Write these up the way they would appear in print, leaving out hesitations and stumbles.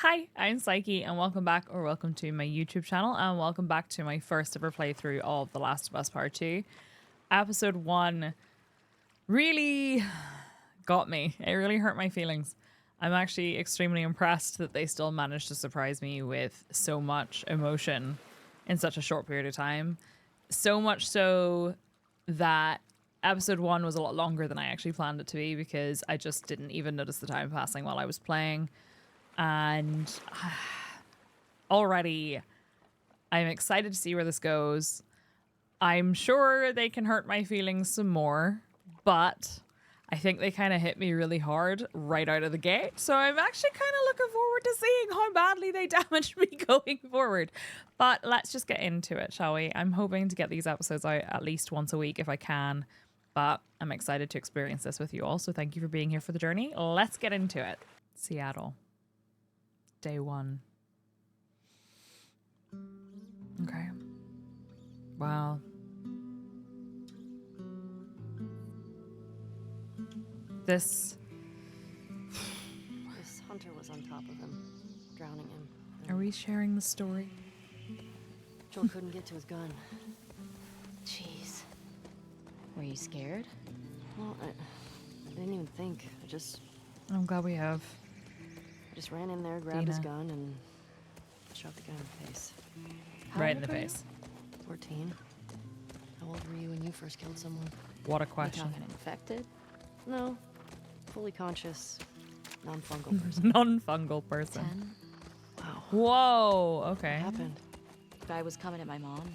Hi, I'm Psyche, and welcome back, or welcome to my YouTube channel, and welcome back to my first ever playthrough of The Last of Us Part 2. Episode 1 really got me. It really hurt my feelings. I'm actually extremely impressed that they still managed to surprise me with so much emotion in such a short period of time. So much so that episode 1 was a lot longer than I actually planned it to be, because I just didn't even notice the time passing while I was playing. And already I'm excited to see where this goes. I'm sure they can hurt my feelings some more, but I think they kind of hit me really hard right out of the gate. So I'm actually kind of looking forward to seeing how badly they damaged me going forward. But let's just get into it, shall we? I'm hoping to get these episodes out at least once a week if I can. But I'm excited to experience this with you all. So thank you for being here for the journey. Let's get into it. Seattle. Day 1. Okay. Wow. This hunter was on top of him, drowning him. Are we sharing the story? Joel couldn't get to his gun. Jeez. Were you scared? Well, I didn't even think. I'm glad we have. I just ran in there, grabbed his gun, and shot the guy in the face. Right in the face. 14. How old were you when you first killed someone? What a You question. talking infected? No. Fully conscious, non-fungal person. Non-fungal person. 10? Wow. Whoa. What Okay. happened? Guy was coming at my mom.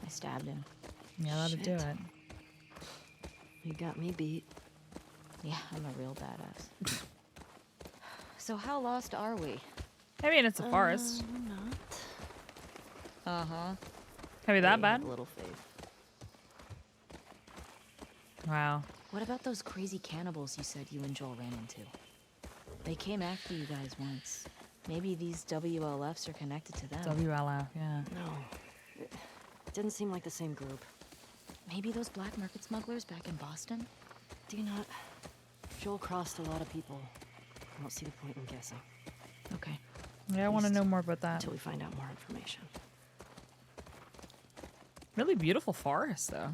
I stabbed him. Yeah, that'll do Shit. it. You got me beat. Yeah, I'm a real badass. So how lost are we? I mean, it's a forest. Not. Uh-huh. Can be that They bad? have little faith. Wow. What about those crazy cannibals you said you and Joel ran into? They came after you guys once. Maybe these WLFs are connected to them. WLF, yeah. No. It didn't seem like the same group. Maybe those black market smugglers back in Boston? Do you not? Joel crossed a lot of people. I don't see the point in guessing. Okay. Yeah, I want to Least know more about that. until we find out more information. Really beautiful forest, though.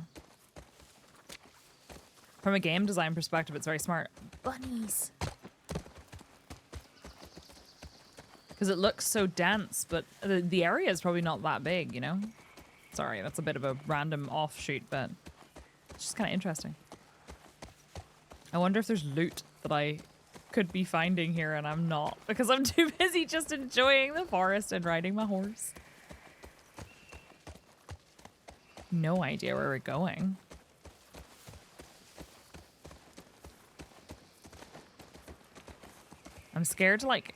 From a game design perspective, it's very smart. Bunnies. Because it looks so dense, but the area is probably not that big, you know? Sorry, that's a bit of a random offshoot, but it's just kind of interesting. I wonder if there's loot that I could be finding here and I'm not, because I'm too busy just enjoying the forest and riding my horse. No idea where we're going. I'm scared to, like,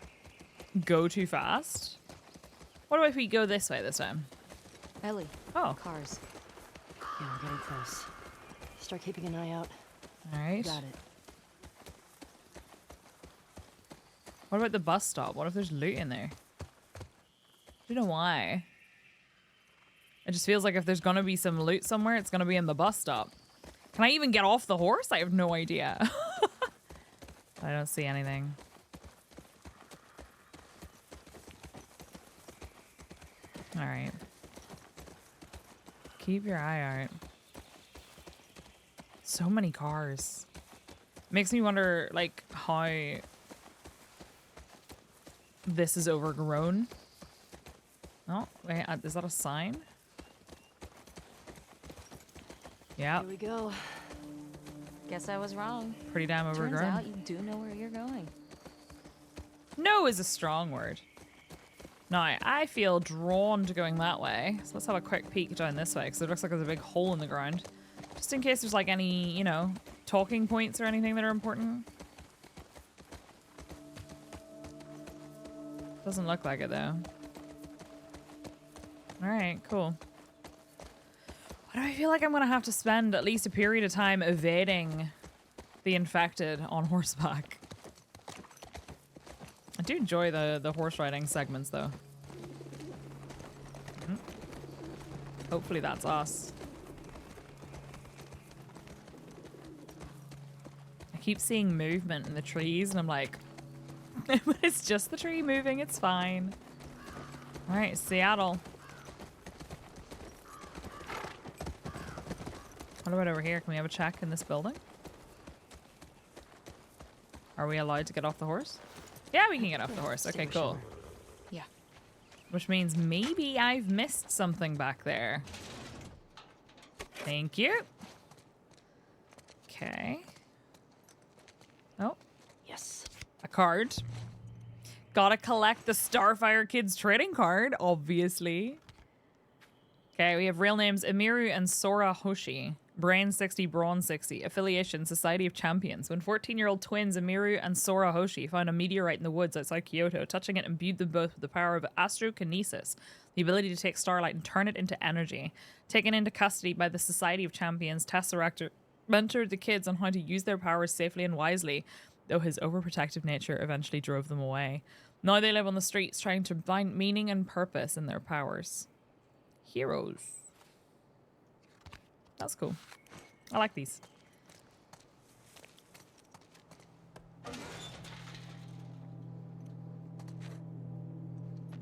go too fast. What if we go this way this time? Ellie. Oh. Cars. Yeah, we're getting close. Start keeping an eye out. All right. Got it. What about the bus stop? What if there's loot in there? I don't know why. It just feels like if there's gonna be some loot somewhere, it's gonna be in the bus stop. Can I even get off the horse? I have no idea. I don't see anything. All right. Keep your eye out. So many cars. Makes me wonder, like, how this is overgrown. Oh, wait, is that a sign? Yeah, Here we go. Guess I was wrong. pretty damn Turns overgrown. out you do know where you're going. No is a strong word. No, I feel drawn to going that way. So let's have a quick peek down this way, because it looks like there's a big hole in the ground. Just in case there's, like, any, you know, talking points or anything that are important. Doesn't look like it, though. Alright, cool. Why do I feel like I'm going to have to spend at least a period of time evading the infected on horseback? I do enjoy the horse riding segments, though. Hopefully that's us. I keep seeing movement in the trees, and I'm like, It's just the tree moving. It's fine. All right, Seattle. What about over here? Can we have a check in this building? Are we allowed to get off the horse? Yeah, we can get off the horse. Okay, cool. Yeah. Which means maybe I've missed something back there. Thank you. Okay. Oh. Yes. A card. Gotta collect the Starfire Kids trading card, obviously. Okay, we have real names Emiru and Sora Hoshi. Brain 60, Brawn 60. Affiliation, Society of Champions. When 14-year-old twins Emiru and Sora Hoshi found a meteorite in the woods outside Kyoto, touching it imbued them both with the power of astrokinesis, the ability to take starlight and turn it into energy. Taken into custody by the Society of Champions, Tesseract mentored the kids on how to use their powers safely and wisely, though his overprotective nature eventually drove them away. Now they live on the streets trying to find meaning and purpose in their powers. Heroes. That's cool. I like these.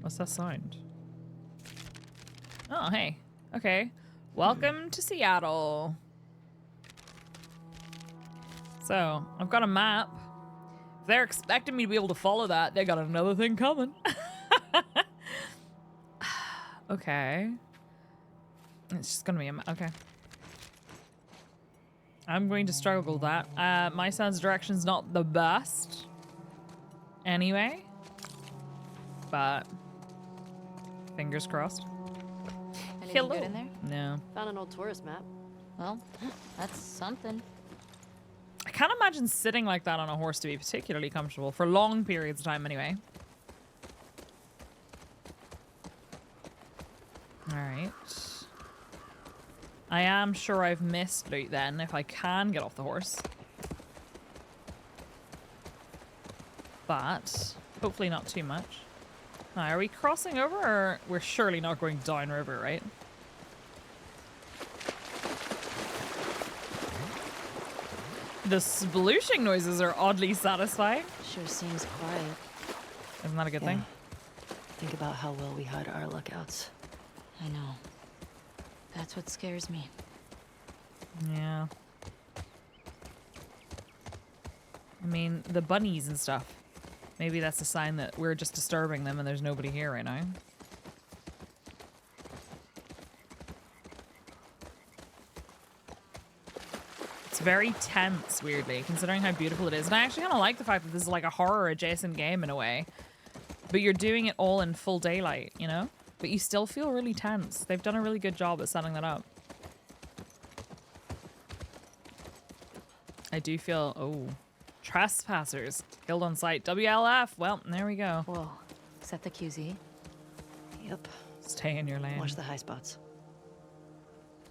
What's that sound? Oh, hey. Okay. Welcome to Seattle. So, I've got a map. If they're expecting me to be able to follow that, they got another thing coming. Okay. It's just gonna be a map. Okay. I'm going to struggle with that. My son's direction's not the best. Anyway. But fingers crossed. Anything good in there? No. Found an old tourist map. Well, that's something. I can't imagine sitting like that on a horse to be particularly comfortable for long periods of time anyway. Alright. I am sure I've missed loot then, if I can get off the horse. But hopefully not too much. Now, are we crossing over, or we're surely not going downriver, right? The splooshing noises are oddly satisfying. Sure seems quiet. Isn't that a good thing? Think about how well we hide our lookouts. I know. That's what scares me. Yeah. I mean, the bunnies and stuff. Maybe that's a sign that we're just disturbing them and there's nobody here right now. It's very tense, weirdly, considering how beautiful it is. And I actually kind of like the fact that this is like a horror-adjacent game in a way. But you're doing it all in full daylight, you know? But you still feel really tense. They've done a really good job at setting that up. I do feel... Oh. Trespassers. Killed on sight. WLF. Well, there we go. Whoa. Is that the QZ? Yep. Stay in your lane. Watch the high spots.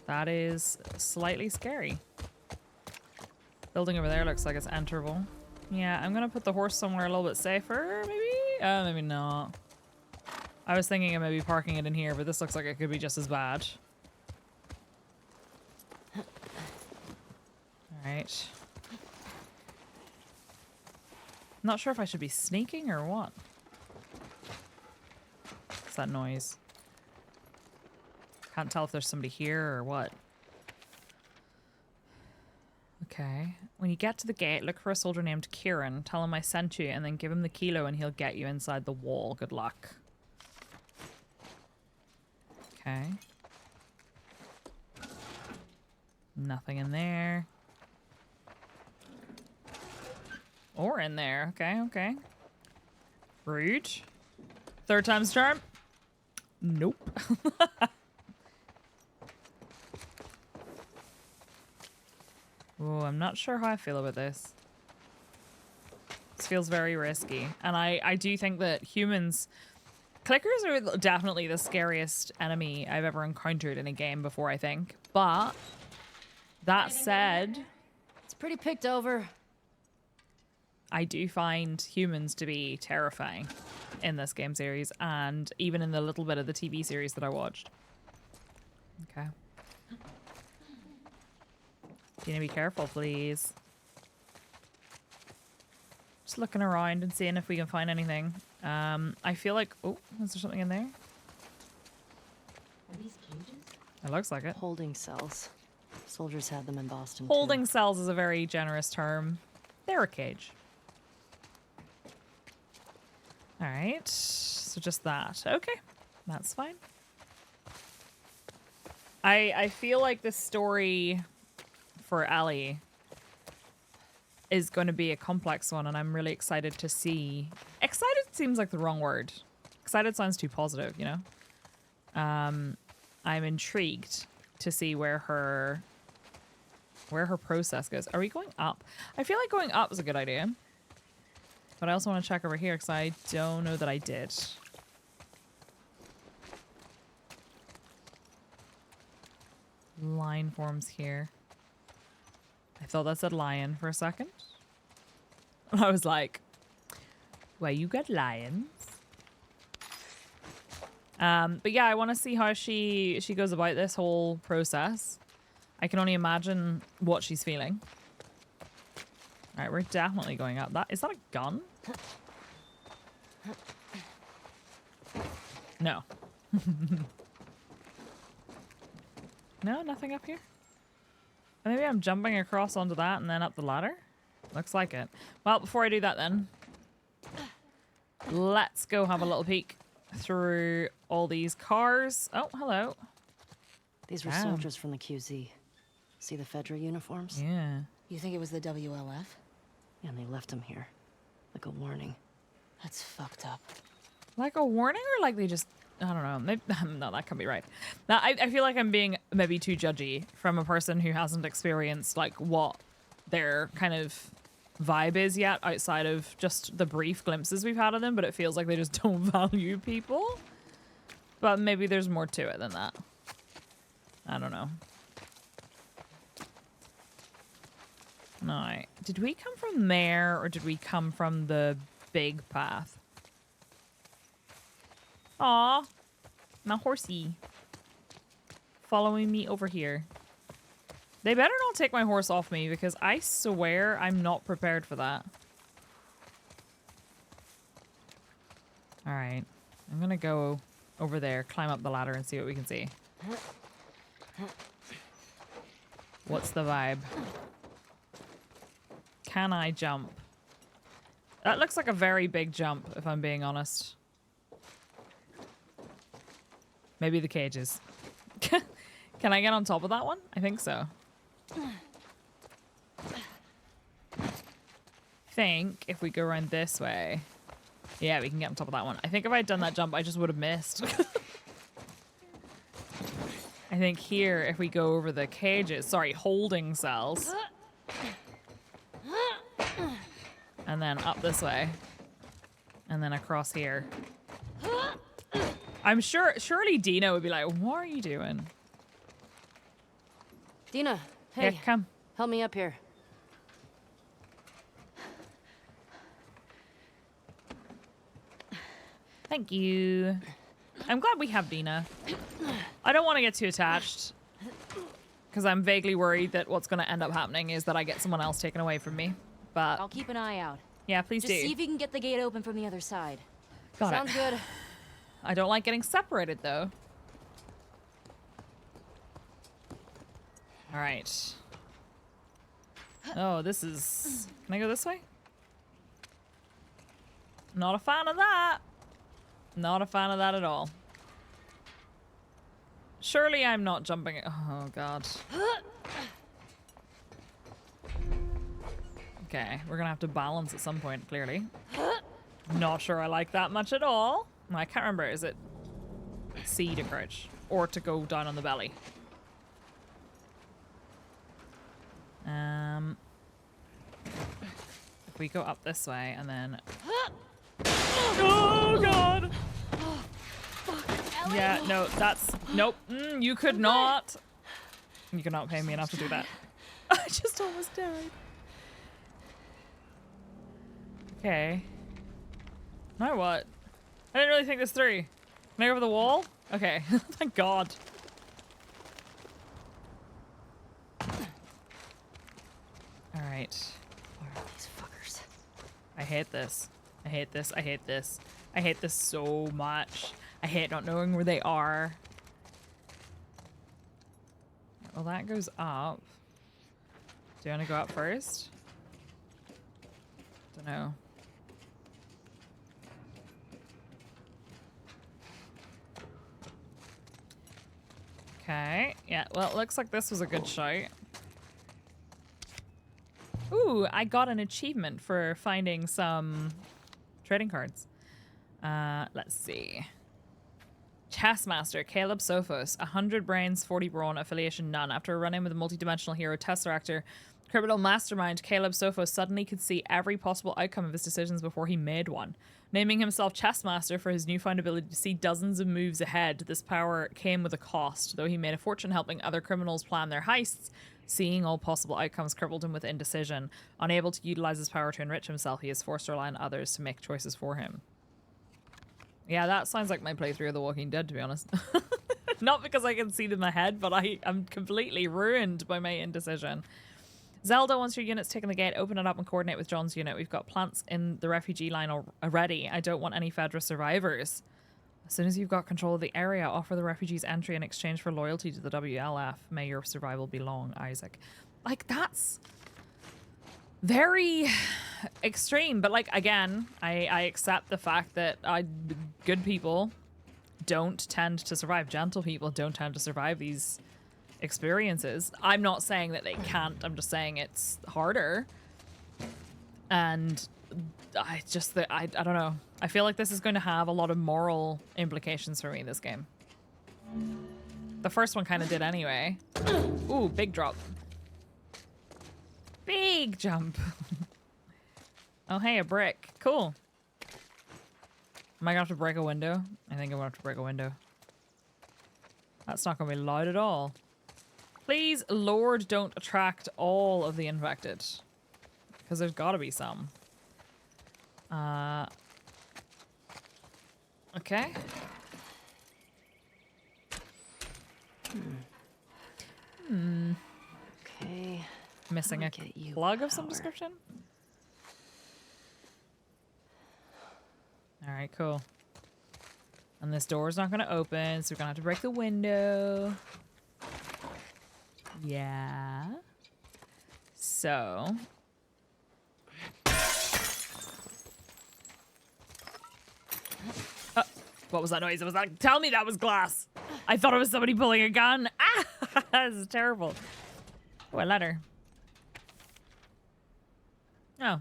That is slightly scary. Building over there looks like it's enterable. Yeah, I'm gonna put the horse somewhere a little bit safer, maybe? Maybe not. I was thinking of maybe parking it in here, but this looks like it could be just as bad. Alright. Not sure if I should be sneaking or what. What's that noise? Can't tell if there's somebody here or what. Okay. When you get to the gate, look for a soldier named Kieran. Tell him I sent you, and then give him the kilo and he'll get you inside the wall. Good luck. Okay. Nothing in there. Or in there. Okay, okay. Rude. Third time's charm. Nope. Oh, I'm not sure how I feel about this. This feels very risky. And I do think that humans... Clickers are definitely the scariest enemy I've ever encountered in a game before, I think. But, that said... It's pretty picked over. I do find humans to be terrifying in this game series, and even in the little bit of the TV series that I watched. Okay. You need to be careful, please. Just looking around and seeing if we can find anything. I feel like... Oh, is there something in there? Are these cages? It looks like it. Holding cells. Soldiers had them in Boston, Holding too. cells is a very generous term. They're a cage. Alright. So just that. Okay. That's fine. I feel like this story for Ellie is going to be a complex one, and I'm really excited to see... Excited seems like the wrong word. Excited sounds too positive, you know? I'm intrigued to see where her process goes. Are we going up? I feel like going up is a good idea. But I also want to check over here because I don't know that I did. Line forms here. I thought that said lion for a second. I was like, well, you got lions. But yeah, I want to see how she goes about this whole process. I can only imagine what she's feeling. All right, we're definitely going up. Is that a gun? No. No, nothing up here. Maybe I'm jumping across onto that and then up the ladder. Looks like it. Well, before I do that then, let's go have a little peek through all these cars. Oh, hello. These were Damn. soldiers from the QZ. See the Fedra uniforms? Yeah. You think it was the WLF? Yeah, and they left them here. Like a warning. That's fucked up. Like a warning, or like they just... I don't know. Maybe, no, that can't be right. Now, I feel like I'm being maybe too judgy from a person who hasn't experienced like what their kind of vibe is yet outside of just the brief glimpses we've had of them, but it feels like they just don't value people. But maybe there's more to it than that. I don't know. No, did we come from there or did we come from the big path? Aw, my horsey following me over here. They better not take my horse off me because I swear I'm not prepared for that. All right, I'm gonna go over there, climb up the ladder and see what we can see. What's the vibe? Can I jump? That looks like a very big jump, if I'm being honest. Maybe the cages. Can I get on top of that one? I think so. Think if we go around this way. Yeah, we can get on top of that one. I think if I'd done that jump, I just would have missed. I think here, if we go over the cages, sorry, holding cells. And then up this way. And then across here. I'm sure, surely Dina would be like, what are you doing? Dina, hey, Yeah, come. help me up here. Thank you. I'm glad we have Dina. I don't want to get too attached. Because I'm vaguely worried that what's going to end up happening is that I get someone else taken away from me. But I'll keep an eye out. yeah, please Just do. see if you can get the gate open from the other side. Got Sounds it. good. I don't like getting separated, though. All right. Oh, this is... Can I go this way? Not a fan of that. Not a fan of that at all. Surely I'm not jumping... Oh, God. Okay, we're gonna have to balance at some point, clearly. Not sure I like that much at all. I can't remember, is it C to crouch? Or to go down on the belly? If we go up this way and then... Oh, God! Yeah, no, that's... Nope. You could not. You could not pay me enough to do that. I just almost died. Okay. Now what? I didn't really think this through. Can I go over the wall? Okay. Thank God. Alright. Where are these fuckers? I hate this. I hate this. I hate this. I hate this so much. I hate not knowing where they are. Well, that goes up. Do you want to go up first? Don't know. Okay. Yeah, well, it looks like this was a good shot. Ooh, I got an achievement for finding some trading cards. Let's see. Chessmaster, Caleb Sophos, 100 brains, 40 brawn, affiliation none. After a run-in with a multi-dimensional hero Tesseractor, criminal mastermind Caleb Sophos suddenly could see every possible outcome of his decisions before he made one. Naming himself Chessmaster for his newfound ability to see dozens of moves ahead, this power came with a cost. Though he made a fortune helping other criminals plan their heists, seeing all possible outcomes crippled him with indecision. Unable to utilize his power to enrich himself, he is forced to rely on others to make choices for him. Yeah, that sounds like my playthrough of The Walking Dead, to be honest. Not because I can see them ahead, but I'm completely ruined by my indecision. Zelda, once your unit's taken the gate, open it up and coordinate with John's unit. We've got plants in the refugee line already. I don't want any Fedra survivors. As soon as you've got control of the area, offer the refugees entry in exchange for loyalty to the WLF. May your survival be long, Isaac. Like, that's very extreme. But, like, again, I accept the fact that good people don't tend to survive. Gentle people don't tend to survive these experiences. I'm not saying that they can't. I'm just saying it's harder. And I don't know. I feel like this is going to have a lot of moral implications for me, this game. The first one kind of did anyway. Ooh, big drop. Big jump. Oh, hey, a brick. Cool. Am I going to have to break a window? I think I'm going to have to break a window. That's not going to be loud at all. Please, Lord, don't attract all of the infected. Because there's got to be some. Okay. Okay. Missing a plug of some description? Alright, cool. And this door's not going to open, so we're going to have to break the window. Yeah. So. What was that noise? It was like, tell me that was glass. I thought it was somebody pulling a gun. Ah, this is terrible. Oh, a letter. Oh.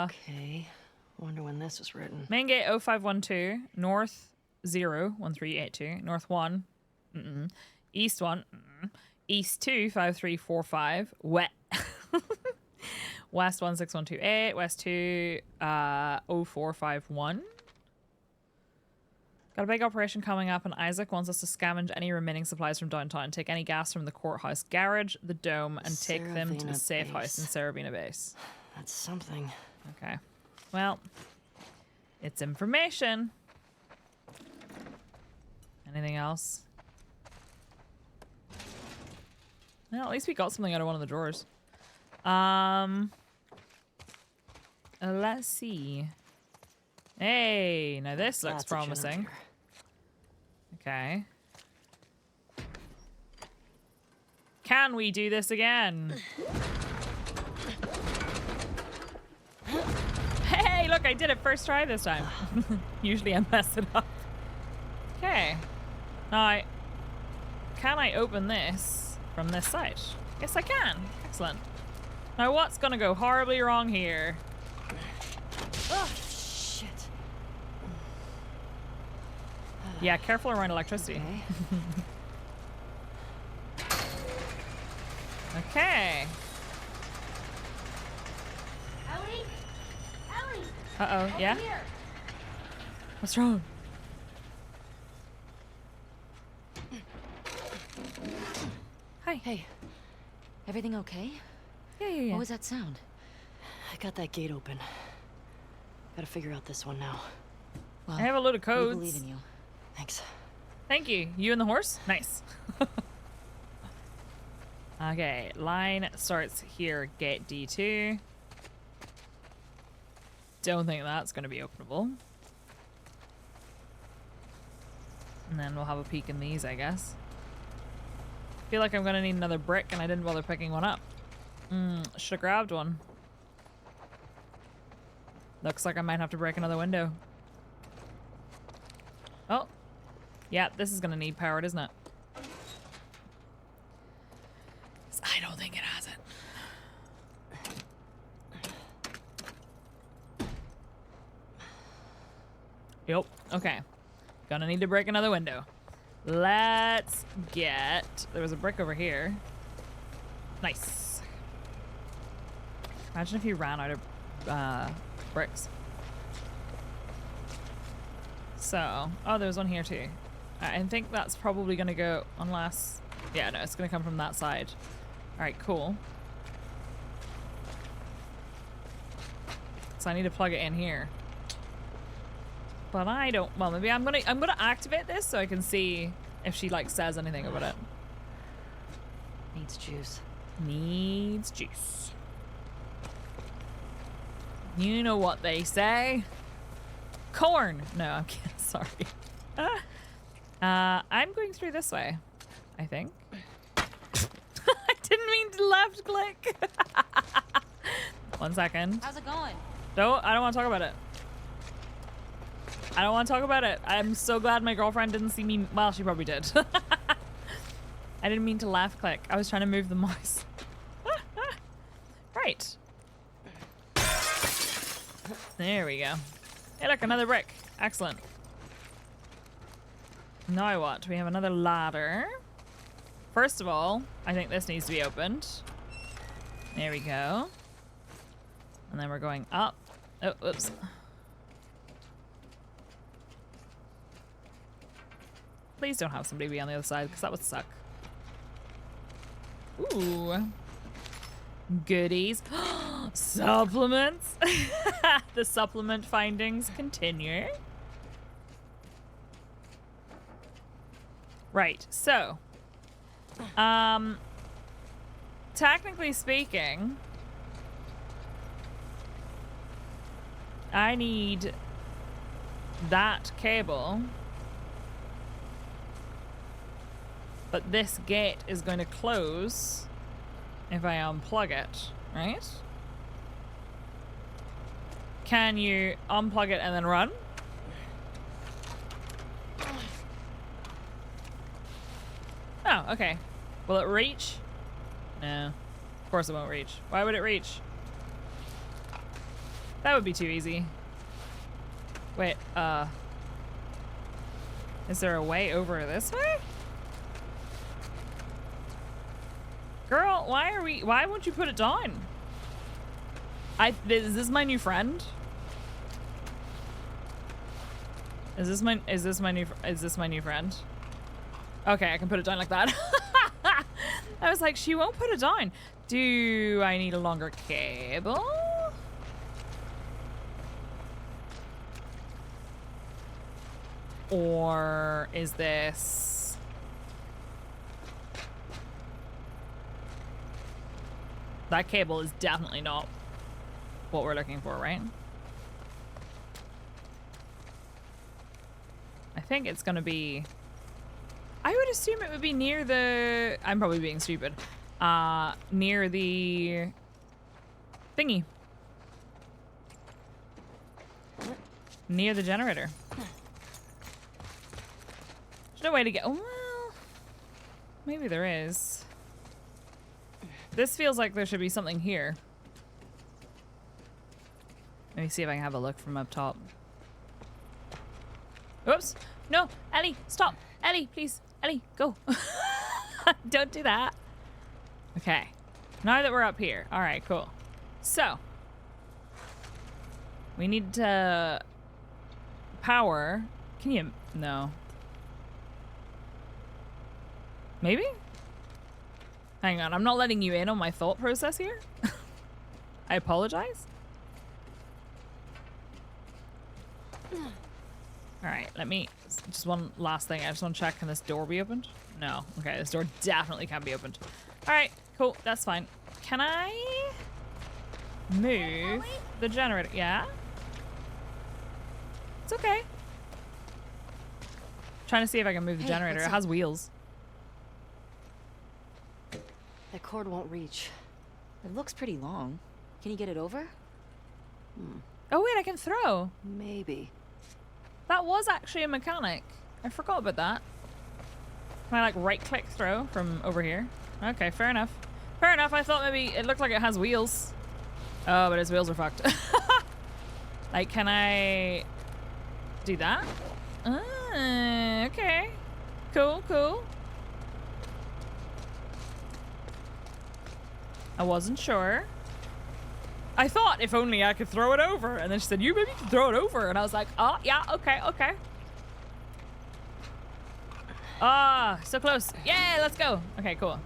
Okay. Wonder when this was written. Main gate 0512, north 0, 1382, north 1, east 1, east 2, 5345, west 1, 6128, west 2, 0451. Got a big operation coming up, and Isaac wants us to scavenge any remaining supplies from downtown, take any gas from the courthouse garage, the dome, and take them to the safe house in Cerebina Base. That's something. Okay. Well, it's information. Anything else? Well, at least we got something out of one of the drawers. Let's see. Hey, now this looks promising. Okay. Can we do this again? Hey, look, I did it first try this time. Usually I mess it up. Okay. Now, can I open this from this side? Yes, I can. Excellent. Now, what's gonna go horribly wrong here? Oh, shit. Yeah, careful around electricity. Okay. Okay. Ellie? Ellie! Uh-oh, yeah? Here. What's wrong? Hi. Hey, Everything okay? Yeah. What was that sound? I got that gate open. Gotta figure out this one now. Well, I have a load of we codes. believe in you. Thanks. Thank you. You and the horse? Nice. Okay, line starts here, gate D2. don't think that's going to be openable. And then we'll have a peek in these, I guess. Feel like I'm going to need another brick and I didn't bother picking one up. Should have grabbed one. Looks like I might have to break another window. Oh. Yeah, this is going to need powered, isn't it? I don't think it has it. Yep. Okay. Gonna need to break another window. Let's get... There was a brick over here. Nice. Imagine if you ran out of bricks. So... Oh, there's one here too. I think that's probably gonna go unless... Yeah, no, it's gonna come from that side. Alright, cool. So I need to plug it in here. But I don't... Well, maybe I'm gonna activate this so I can see if she, like, says anything about it. Needs juice. Needs juice. You know what they say. Corn! No, I'm kidding. Sorry. I'm going through this way, I think. I didn't mean to left click. 1 second. How's it going? I don't want to talk about it. I don't want to talk about it. I'm so glad my girlfriend didn't see me. Well, she probably did. I didn't mean to left click. I was trying to move the mouse. Right. There we go. Hey, look, another brick. Excellent. Now what? We have another ladder. First of all, I think this needs to be opened. There we go. And then we're going up. Oh, whoops. Please don't have somebody be on the other side, because that would suck. Ooh. Goodies. Supplements. The supplement findings continue. Right, so. Technically speaking, I need that cable. But this gate is going to close if I unplug it, right? Can you unplug it and then run? Oh, okay. Will it reach? No. Of course it won't reach. Why would it reach? That would be too easy. Wait, is there a way over this way? Girl, why won't you put it down? Is this my new friend? Is this my new friend? Okay, I can put it down like that. I was like, she won't put it down. Do I need a longer cable? Or is this... That cable is definitely not what we're looking for, right? I think it's gonna be... I would assume it would be near the... I'm probably being stupid. Near the... thingy. Near the generator. There's no way to get... Oh, well... Maybe there is. This feels like there should be something here. Let me see if I can have a look from up top. Oops. No, Ellie, stop. Ellie, please. Ellie, go. Don't do that. Okay. Now that we're up here. All right, cool. So. We need to power. Can you? No. Maybe? Hang on, I'm not letting you in on my thought process here. I apologize. Alright, let me... Just one last thing. I just want to check. Can this door be opened? No. Okay, this door definitely can't be opened. Alright, cool. That's fine. Can I move the generator? Yeah? It's okay. Trying to see if I can move the Hey, generator. what's It up? has wheels. That cord won't reach. It looks pretty long. Can you get it over? Oh wait, I can throw. Maybe. That was actually a mechanic. I forgot about that. Can I like right click throw from over here? Okay, fair enough. Fair enough. I thought maybe it looked like it has wheels. Oh, but his wheels are fucked. Like, can I do that? Okay. Cool, cool. I wasn't sure. I thought if only I could throw it over. And then she said, you maybe can throw it over. And I was like, oh, yeah, okay, okay. Ah, so close. Yeah, let's go. Okay, cool.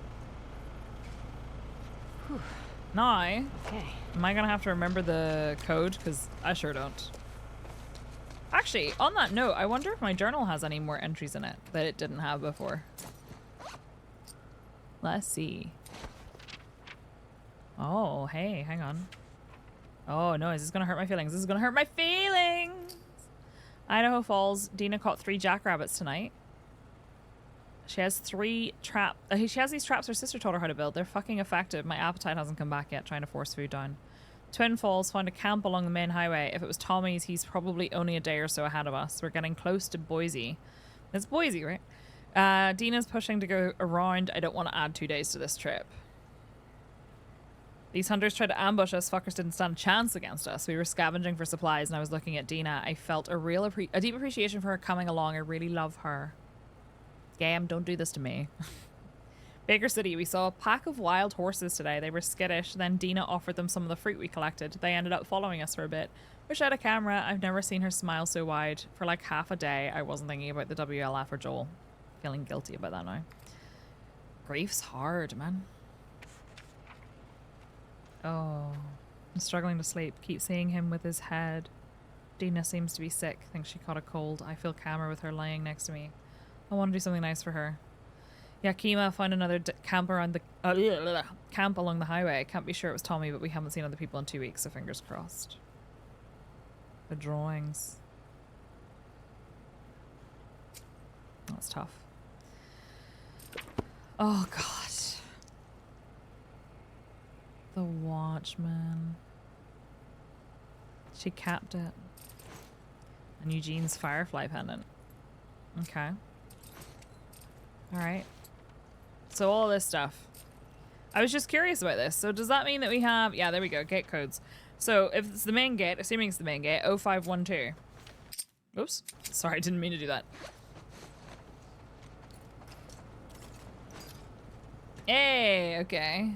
Whew. Now, Okay. am I gonna have to remember the code? Because I sure don't. Actually, on that note, I wonder if my journal has any more entries in it that it didn't have before. Let's see. Oh, hey, hang on. Oh no, is this gonna hurt my feelings? This is gonna hurt my feelings! Idaho Falls, Dina caught 3 jackrabbits tonight. She has 3 traps. She has these traps her sister told her how to build. They're fucking effective. My appetite hasn't come back yet, trying to force food down. Twin Falls found a camp along the main highway. If it was Tommy's, he's probably only a day or so ahead of us. We're getting close to Boise. It's Boise, right? Dina's pushing to go around. I don't want to add 2 days to this trip. These hunters tried to ambush us. Fuckers didn't stand a chance against us. We were scavenging for supplies, and I was looking at Dina. I felt a deep appreciation for her coming along. I really love her. Scam, don't do this to me. Baker City, we saw a pack of wild horses today. They were skittish. Then Dina offered them some of the fruit we collected. They ended up following us for a bit. Wish I had a camera. I've never seen her smile so wide. For like half a day, I wasn't thinking about the WLF or Joel. Feeling guilty about that now. Grief's hard, man. Oh, I'm struggling to sleep. Keep seeing him with his head. Dina seems to be sick. Thinks she caught a cold. I feel calmer with her lying next to me. I want to do something nice for her. Yeah, Kima found another camp around the camp along the highway. I can't be sure it was Tommy, but we haven't seen other people in 2 weeks, so fingers crossed. The drawings. That's tough. Oh god. The Watchman. She capped it. And Eugene's Firefly pendant. Okay. Alright. So all this stuff. I was just curious about this. So does that mean that we have... Yeah, there we go. Gate codes. So if it's the main gate, assuming it's the main gate, 0512. Oops. Sorry, I didn't mean to do that. Hey, okay.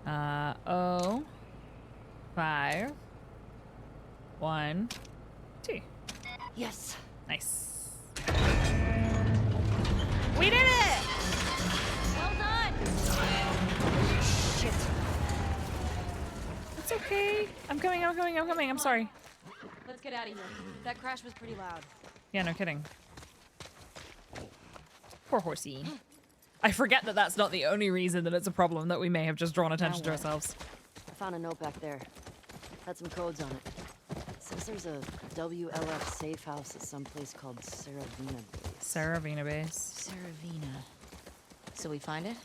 0 5 1 2. Yes. Nice. We did it! Well done! Shit. It's okay. I'm coming. I'm sorry. Let's get out of here. That crash was pretty loud. Yeah, no kidding. Poor horsey. I forget that that's not the only reason that it's a problem, that we may have just drawn attention to what? ourselves. I found a note back there. Had some codes on it. Says there's a WLF safe house at some place called Saravina Base. Saravina Base. Saravina. So we find it?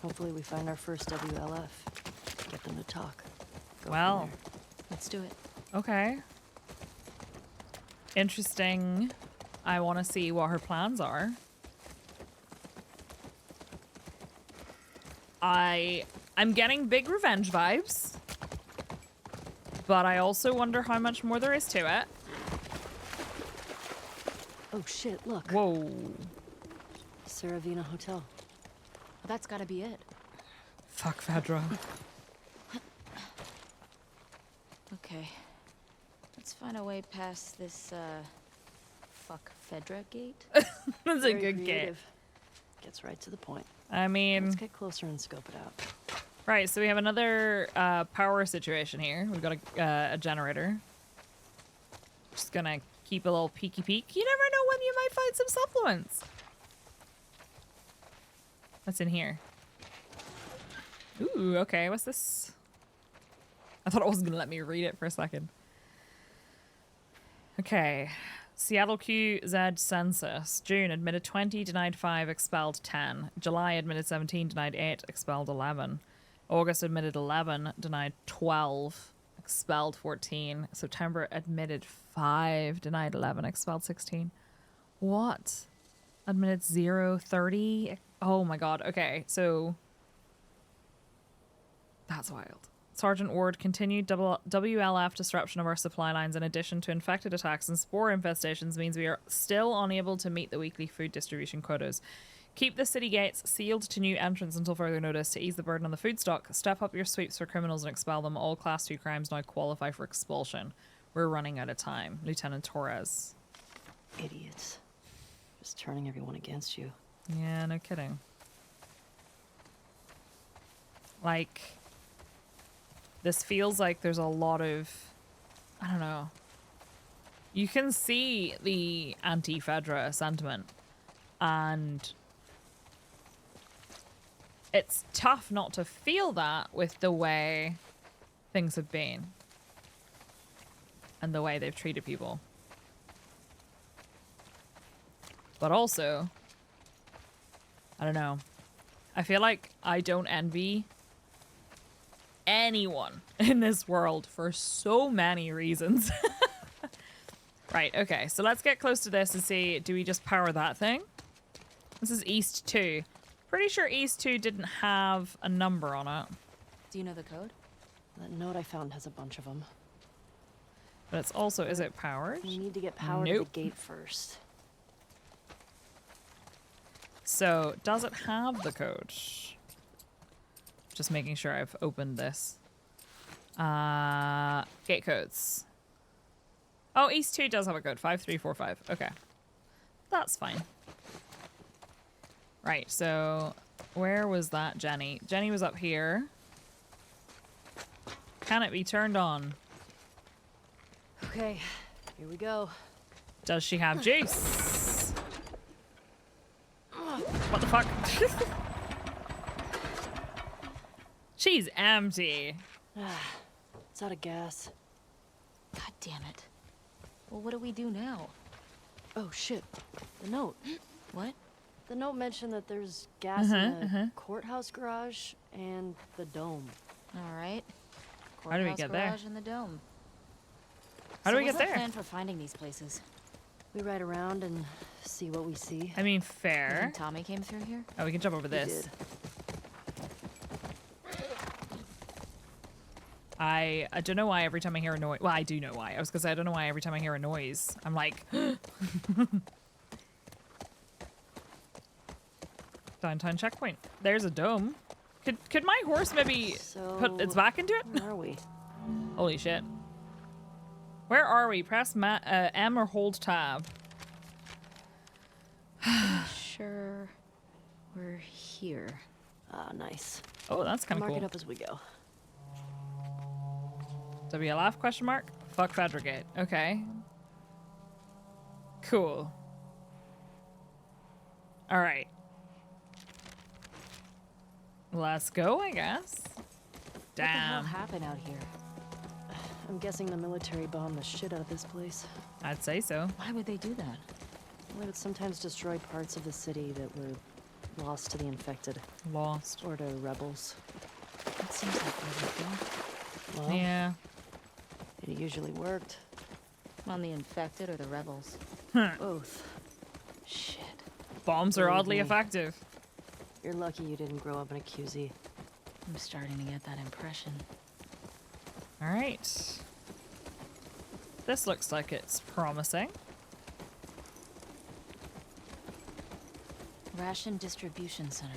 Hopefully we find our first WLF. Get them to talk. Go from Well. there. Let's do it. Okay. Interesting. I want to see what her plans are. I'm getting big revenge vibes. But I also wonder how much more there is to it. Oh shit, look. Whoa. Saravina Hotel. Well, that's gotta be it. Fuck Fedra. Okay. Let's find a way past this, fuck Fedra gate. That's a Very good game. creative. Gets right to the point. I mean, Let's get closer and scope it out. right, so we have another power situation here. We've got a generator. Just gonna keep a little peeky peek. You never know when you might find some supplements. What's in here? Ooh, okay, what's this? I thought it wasn't gonna let me read it for a second. Okay. Seattle QZ census. June admitted 20, denied 5, expelled 10. July admitted 17, denied 8, expelled 11. August admitted 11, denied 12, expelled 14. September admitted 5, denied 11, expelled 16. What? Admitted 0, 30? Oh my god. Okay, so that's wild. Sergeant Ward continued WLF disruption of our supply lines in addition to infected attacks and spore infestations means we are still unable to meet the weekly food distribution quotas. Keep the city gates sealed to new entrants until further notice to ease the burden on the food stock. Step up your sweeps for criminals and expel them. All Class 2 crimes now qualify for expulsion. We're running out of time. Lieutenant Torres. Idiots. Just turning everyone against you. Yeah, no kidding. Like, this feels like there's a lot of, I don't know. You can see the anti-Fedra sentiment, and it's tough not to feel that with the way things have been and the way they've treated people. But also, I don't know. I feel like I don't envy anyone in this world for so many reasons. Right, okay, so let's get close to this and see, do we just power that thing? This is East 2. Pretty sure East 2 didn't have a number on it. Do you know the code? That note I found has a bunch of them. But it's also, is it powered? We need to get power to Nope. the gate first. So, does it have the code? Just making sure I've opened this. Gate codes. Oh, East 2 does have a code. 5345. Okay. That's fine. Right, so where was that Jenny? Jenny was up here. Can it be turned on? Okay, here we go. Does she have juice? What the fuck? She's empty. It's out of gas. God damn it. Well, what do we do now? Oh shit, the note. What? The note mentioned that there's gas in the courthouse garage and the dome. All right. How do we Courthouse get there? garage and the dome. How do we what's get the there? plan for finding these places? We ride around and see what we see. I mean, You fair. think Tommy came through here? Oh, we can jump over We this. did. I don't know why every time I hear a noise. Well, I do know why. I was gonna say I don't know why every time I hear a noise, I'm like. Downtown checkpoint. There's a dome. Could my horse maybe put its back into it? Where are we? Holy shit. Where are we? Press M or hold tab. Sure. We're here. Ah, nice. Oh, that's kind of Mark cool. it up as we go. WLF question mark? Fuck Fabricate. Okay. Cool. All right. Let's go, I guess. What the hell Damn. happened out here? I'm guessing the military bombed the shit out of this place. I'd say so. Why would they do that? They would sometimes destroy parts of the city that were lost to the infected Lost. or to rebels. That seems like everything. Well, Yeah. it usually worked. On the infected or the rebels? Both. Shit. Bombs are Believe oddly me. effective. You're lucky you didn't grow up in a QZ. I'm starting to get that impression. All right. This looks like it's promising. Ration Distribution Center.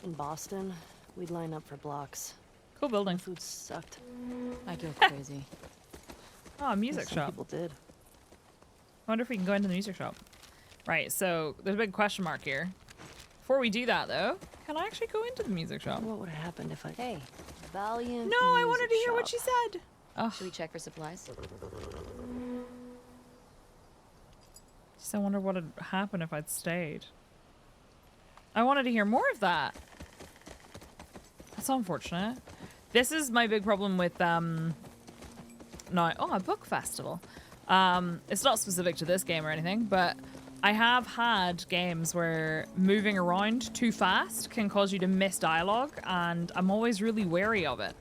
In Boston, we'd line up for blocks. Cool building. Food sucked. I go crazy. Oh, a music Some shop. people did. I wonder if we can go into the music shop. Right, so there's a big question mark here. Before we do that, though, can I actually go into the music shop? What would have happened if I... Hey, Valiant No, I music wanted to hear what shop. she said. Oh, should we check for supplies? just I wonder what would happen if I'd stayed. I wanted to hear more of that. That's unfortunate. This is my big problem with now. Oh, a book festival. It's not specific to this game or anything, but I have had games where moving around too fast can cause you to miss dialogue, and I'm always really wary of it.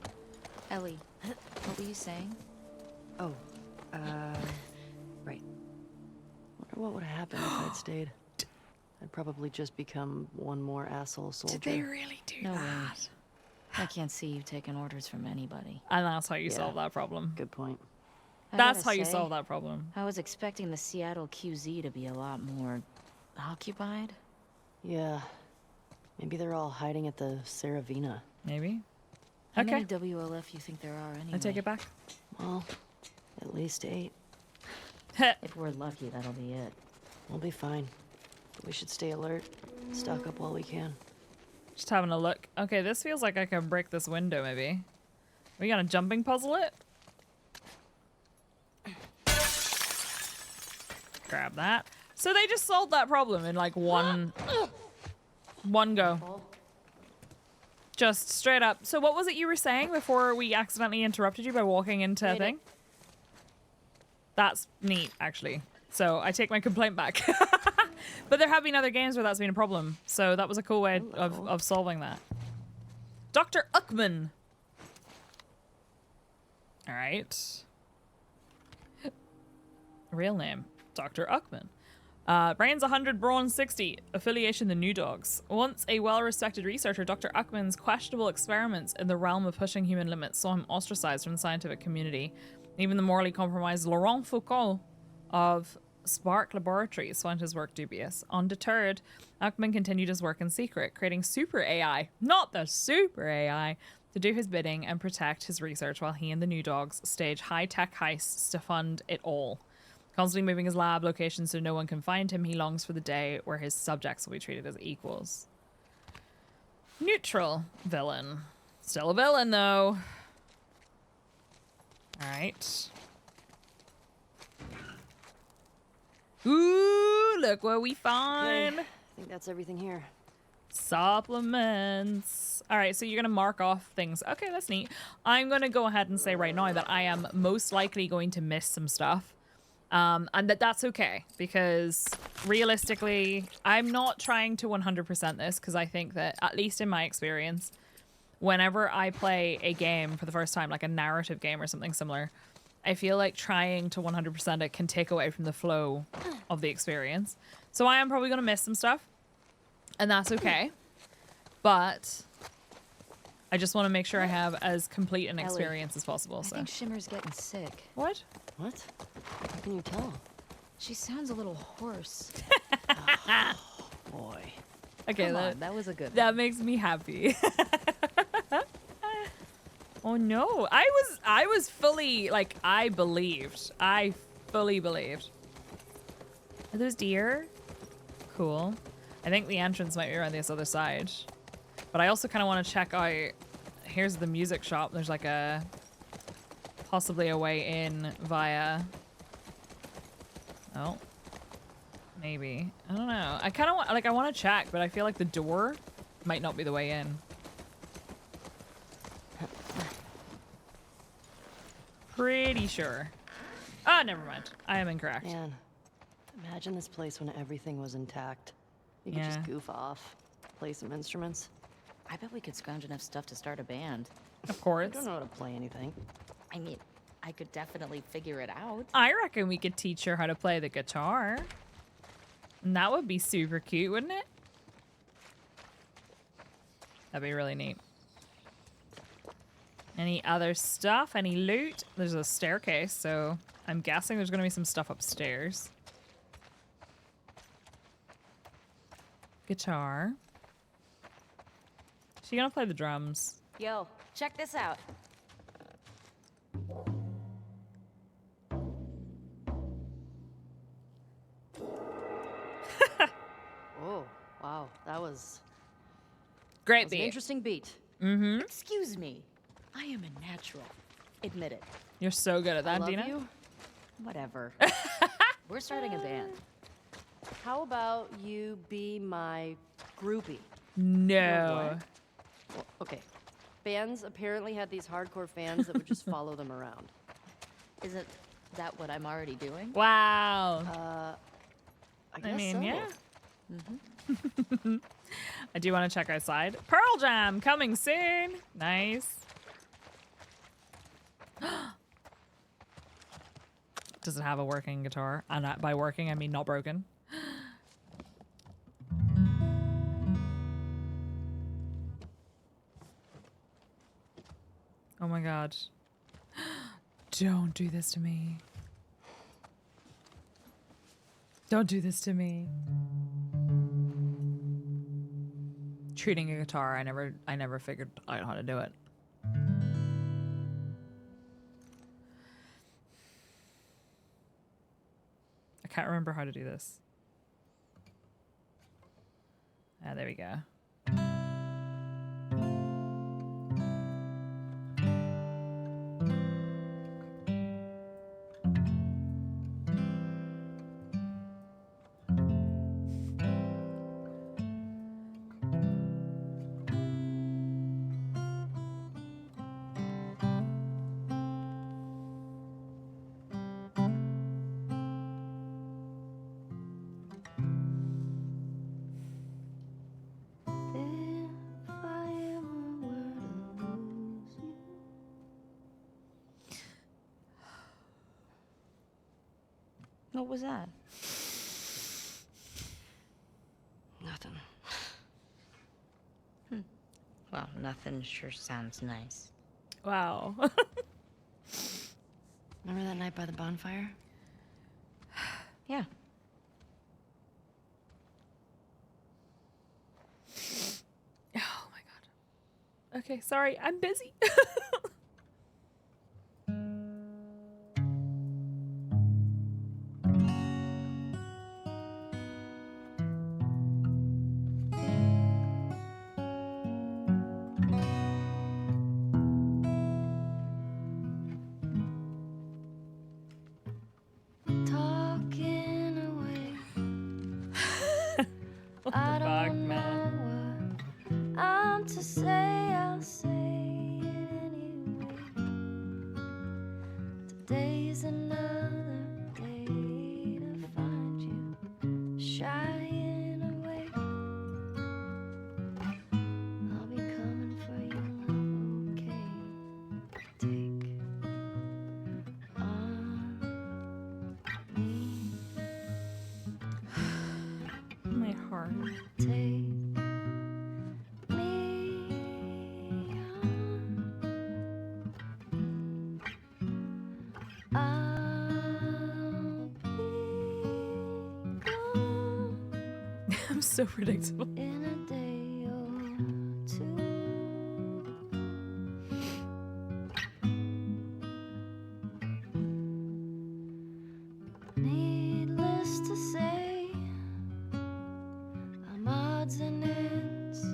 Ellie, what were you saying? Oh, right. Wonder what would have happened if I'd stayed. I'd probably just become one more asshole soldier. Did they really do No way. that? I can't see you taking orders from anybody. And that's how you Yeah. solve that problem. Good point. That's gotta how you say, solve that problem. I was expecting the Seattle QZ to be a lot more occupied. Yeah. Maybe they're all hiding at the Saravina. Maybe. How Okay. many WLF you think there are anyway? I take it back. Well, at least 8. If we're lucky, that'll be it. We'll be fine. But we should stay alert. Stock up while we can. Just having a look. Okay, this feels like I can break this window, maybe. We gonna jumping puzzle it? Grab that. So they just solved that problem in like one go. Just straight up. So what was it you were saying before we accidentally interrupted you by walking into a Made it. thing? That's neat, actually. So I take my complaint back. But there have been other games where that's been a problem. So that was a cool way of solving that. Dr. Uckman. All right. Real name, Dr. Uckman. Brains 100, brawn 60. Affiliation, the New Dogs. Once a well-respected researcher, Dr. Uckman's questionable experiments in the realm of pushing human limits saw him ostracized from the scientific community. Even the morally compromised Laurent Foucault of Spark Laboratories found his work dubious. Undeterred, Uckman continued his work in secret, creating super AI, not the super AI, to do his bidding and protect his research while he and the New Dogs stage high-tech heists to fund it all. Constantly moving his lab locations so no one can find him, he longs for the day where his subjects will be treated as equals. Neutral villain. Still a villain, though. Alright. Ooh, look what we find. I think that's everything here. Supplements. All right, so you're going to mark off things. Okay, that's neat. I'm going to go ahead and say right now that I am most likely going to miss some stuff. And that's okay, because realistically, I'm not trying to 100% this, because I think that, at least in my experience, whenever I play a game for the first time, like a narrative game or something similar, I feel like trying to 100% it can take away from the flow of the experience. So I am probably going to miss some stuff, and that's okay. But I just want to make sure I have as complete an Ellie, experience as possible. I So think Shimmer's getting sick. what? What? How can you tell? She sounds a little hoarse. Boy. Okay, Come on, that was a good that one. makes me happy. Oh no, I was fully like I fully believed. Are those deer? Cool. I think the entrance might be around this other side, but I also kind of want to check out. Here's the music shop. There's like a possibly a way in via. Oh, maybe. I don't know. I kind of want I want to check, but I feel like the door might not be the way in. Pretty sure. Ah, never mind. I am incorrect. Man, imagine this place when everything was intact. You could Yeah. just goof off, play some instruments. I bet we could scrounge enough stuff to start a band. Of I course. don't know how to play anything. I mean, I could definitely figure it out. I reckon we could teach her how to play the guitar. And that would be super cute, wouldn't it? That'd be really neat. Any other stuff? Any loot? There's a staircase, so I'm guessing there's going to be some stuff upstairs. Guitar. She gonna play the drums. Yo, check this out. Oh, wow. That was Great an beat. interesting beat. Mm-hmm. Excuse me. I am a natural. Admit it. You're so good at I that, love Dina. you. Whatever. We're starting a band. How about you be my groupie? No. Well, okay. Bands apparently had these hardcore fans that would just follow them around. Is it that what I'm already doing? Wow. I guess I mean, so. yeah. Mm-hmm. I do want to check outside. Pearl Jam coming soon. Nice. Does it have a working guitar? And by working, I mean not broken. Oh my god. Don't do this to me. Don't do this to me. Treating a guitar, I never figured out how to do it. I can't remember how to do this. Ah, there we go. What was that? Nothing. Well, nothing sure sounds nice. Wow. Remember that night by the bonfire? Yeah. Oh my god. Okay, sorry, I'm busy. Talking away. What I the fuck, don't man? know what I'm to say. I'll say it anyway. Today's another day to find you shying away. I'll be coming for you, love. Okay, take on me. My heart. Take me on. I'll be gone I'm so predictable. in a day or two. Needless to say, I'm odds and ends,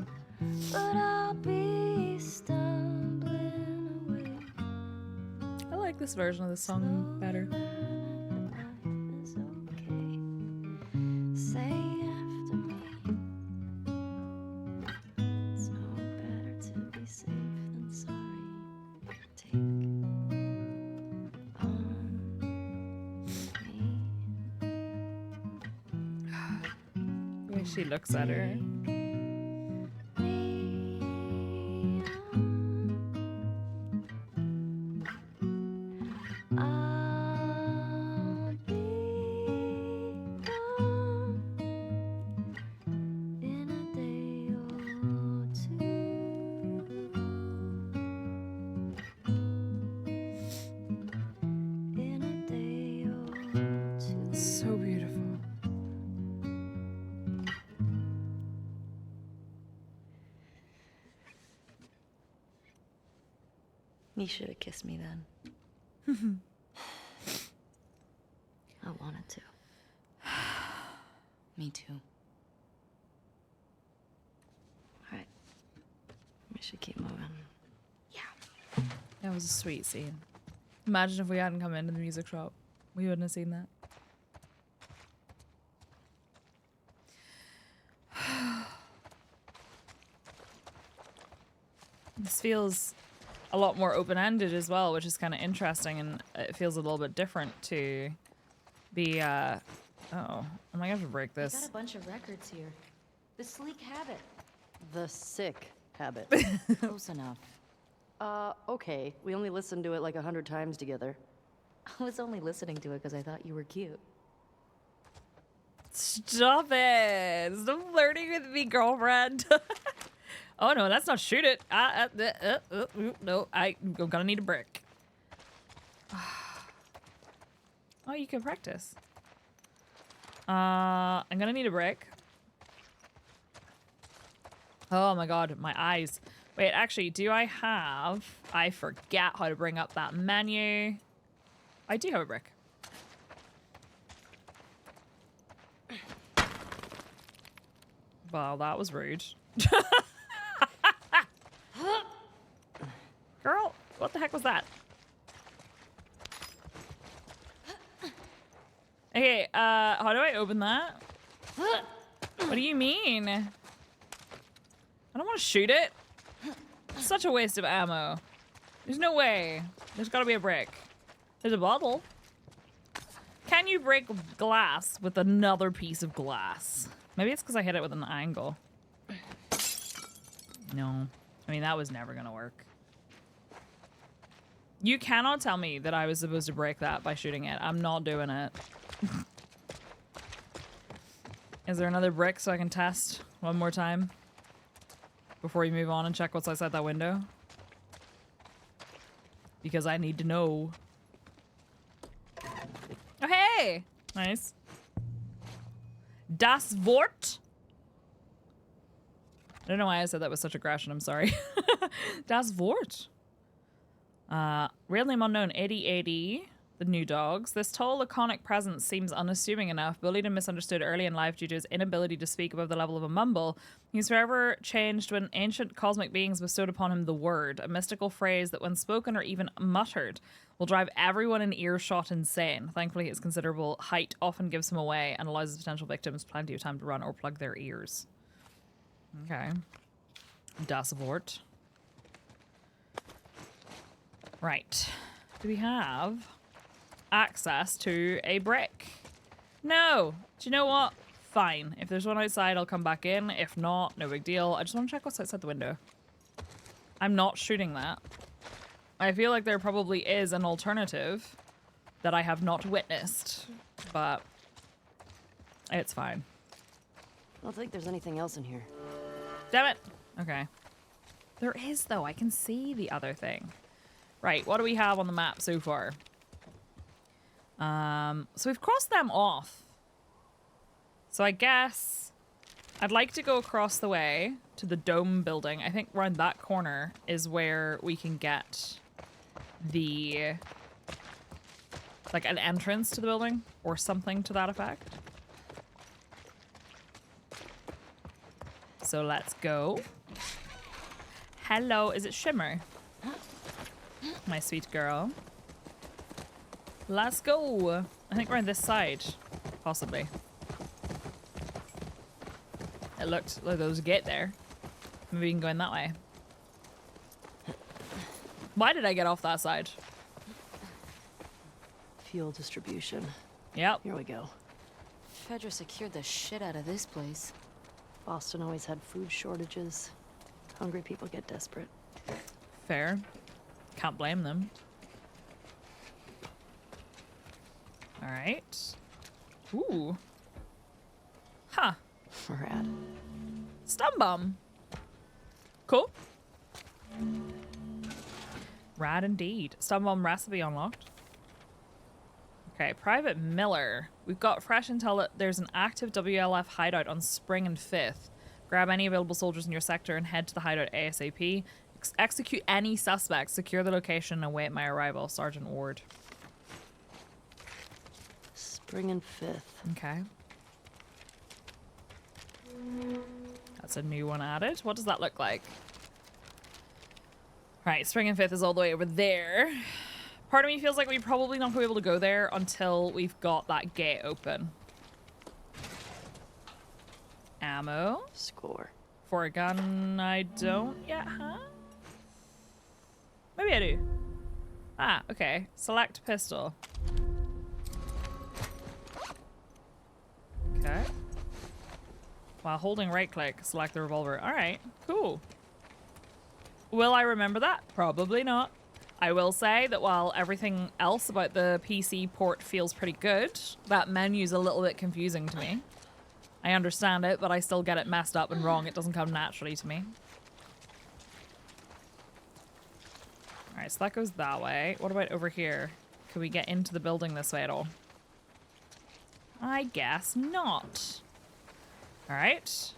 but I'll be stumbling away. I like this version of the song better. Learning that life is okay. Say after me. It's no better to be safe than sorry. Take on me. The way she looks at her. I'll be gone in a day or two. In a day or two. So beautiful. You should have kissed me then. I wanted to. Me too. All right. We should keep moving. That was a sweet scene. Imagine if we hadn't come into the music shop. We wouldn't have seen that. This feels a lot more open-ended as well, which is kind of interesting, and it feels a little bit different to be, oh, am I gonna have to break We got this? a bunch of records here. The sleek habit. The sick habit. Close enough. Okay. We only listened to it like 100 times together. I was only listening to it because I thought you were cute. Stop it! Stop flirting with me, girlfriend. Oh no, let's not shoot it. No, I'm gonna need a brick. Oh, you can practice. I'm gonna need a brick. Oh my god, my eyes. Wait, actually, do I have... I forget how to bring up that menu. I do have a brick. Wow, that was rude. Girl, what the heck was that? Okay, how do I open that? What do you mean? I don't want to shoot it. It's such a waste of ammo. There's no way. There's gotta be a brick. There's a bottle. Can you break glass with another piece of glass? Maybe it's because I hit it with an angle. No. I mean, that was never gonna work. You cannot tell me that I was supposed to break that by shooting it. I'm not doing it. Is there another brick so I can test one more time? Before we move on and check what's outside that window? Because I need to know. Oh, hey! Nice. Das Wort? I don't know why I said that with such aggression, I'm sorry. Das Wort. Real name unknown, 8080. The new dogs. This tall, laconic presence seems unassuming enough. Bullied and misunderstood early in life due to his inability to speak above the level of a mumble, he's forever changed when ancient cosmic beings bestowed upon him the word, a mystical phrase that when spoken or even muttered will drive everyone in earshot insane. Thankfully, his considerable height often gives him away and allows his potential victims plenty of time to run or plug their ears. Okay. Das Wort. Right. Do we have access to a brick? No. Do you know what? Fine. If there's one outside, I'll come back in. If not, no big deal. I just want to check what's outside the window. I'm not shooting that. I feel like there probably is an alternative that I have not witnessed, but it's fine. I don't think there's anything else in here. Damn it. Okay. There is, though. I can see the other thing. Right. What do we have on the map so far? So we've crossed them off. So I guess I'd like to go across the way to the dome building. I think around that corner is where we can get the, like, an entrance to the building or something to that effect. So let's go. Hello, is it Shimmer? My sweet girl. Let's go. I think we're on this side, possibly. It looked like there was a gate there. Maybe we can go in that way. Why did I get off that side? Fuel distribution. Yep. Here we go. Fedra secured the shit out of this place. Boston always had food shortages. Hungry people get desperate. Fair. Can't blame them. All right. Ooh. Huh. Rad. Stun bomb. Cool. Rad indeed. Stun bomb recipe unlocked. Okay, Private Miller. We've got fresh intel that there's an active WLF hideout on Spring and 5th. Grab any available soldiers in your sector and head to the hideout ASAP. Execute any suspects. Secure the location and await my arrival. Sergeant Ward. Spring and 5th. Okay. That's a new one added. What does that look like? Right, Spring and 5th is all the way over there. Part of me feels like we're probably not going to be able to go there until we've got that gate open. Ammo. Score. For a gun I don't yet have. Maybe I do. Ah, okay. Select pistol. Okay. While holding right click, select the revolver. Alright, cool. Will I remember that? Probably not. I will say that while everything else about the PC port feels pretty good, that menu's a little bit confusing to me. I understand it, but I still get it messed up and wrong. It doesn't come naturally to me. Alright, so that goes that way. What about over here? Can we get into the building this way at all? I guess not. Alright.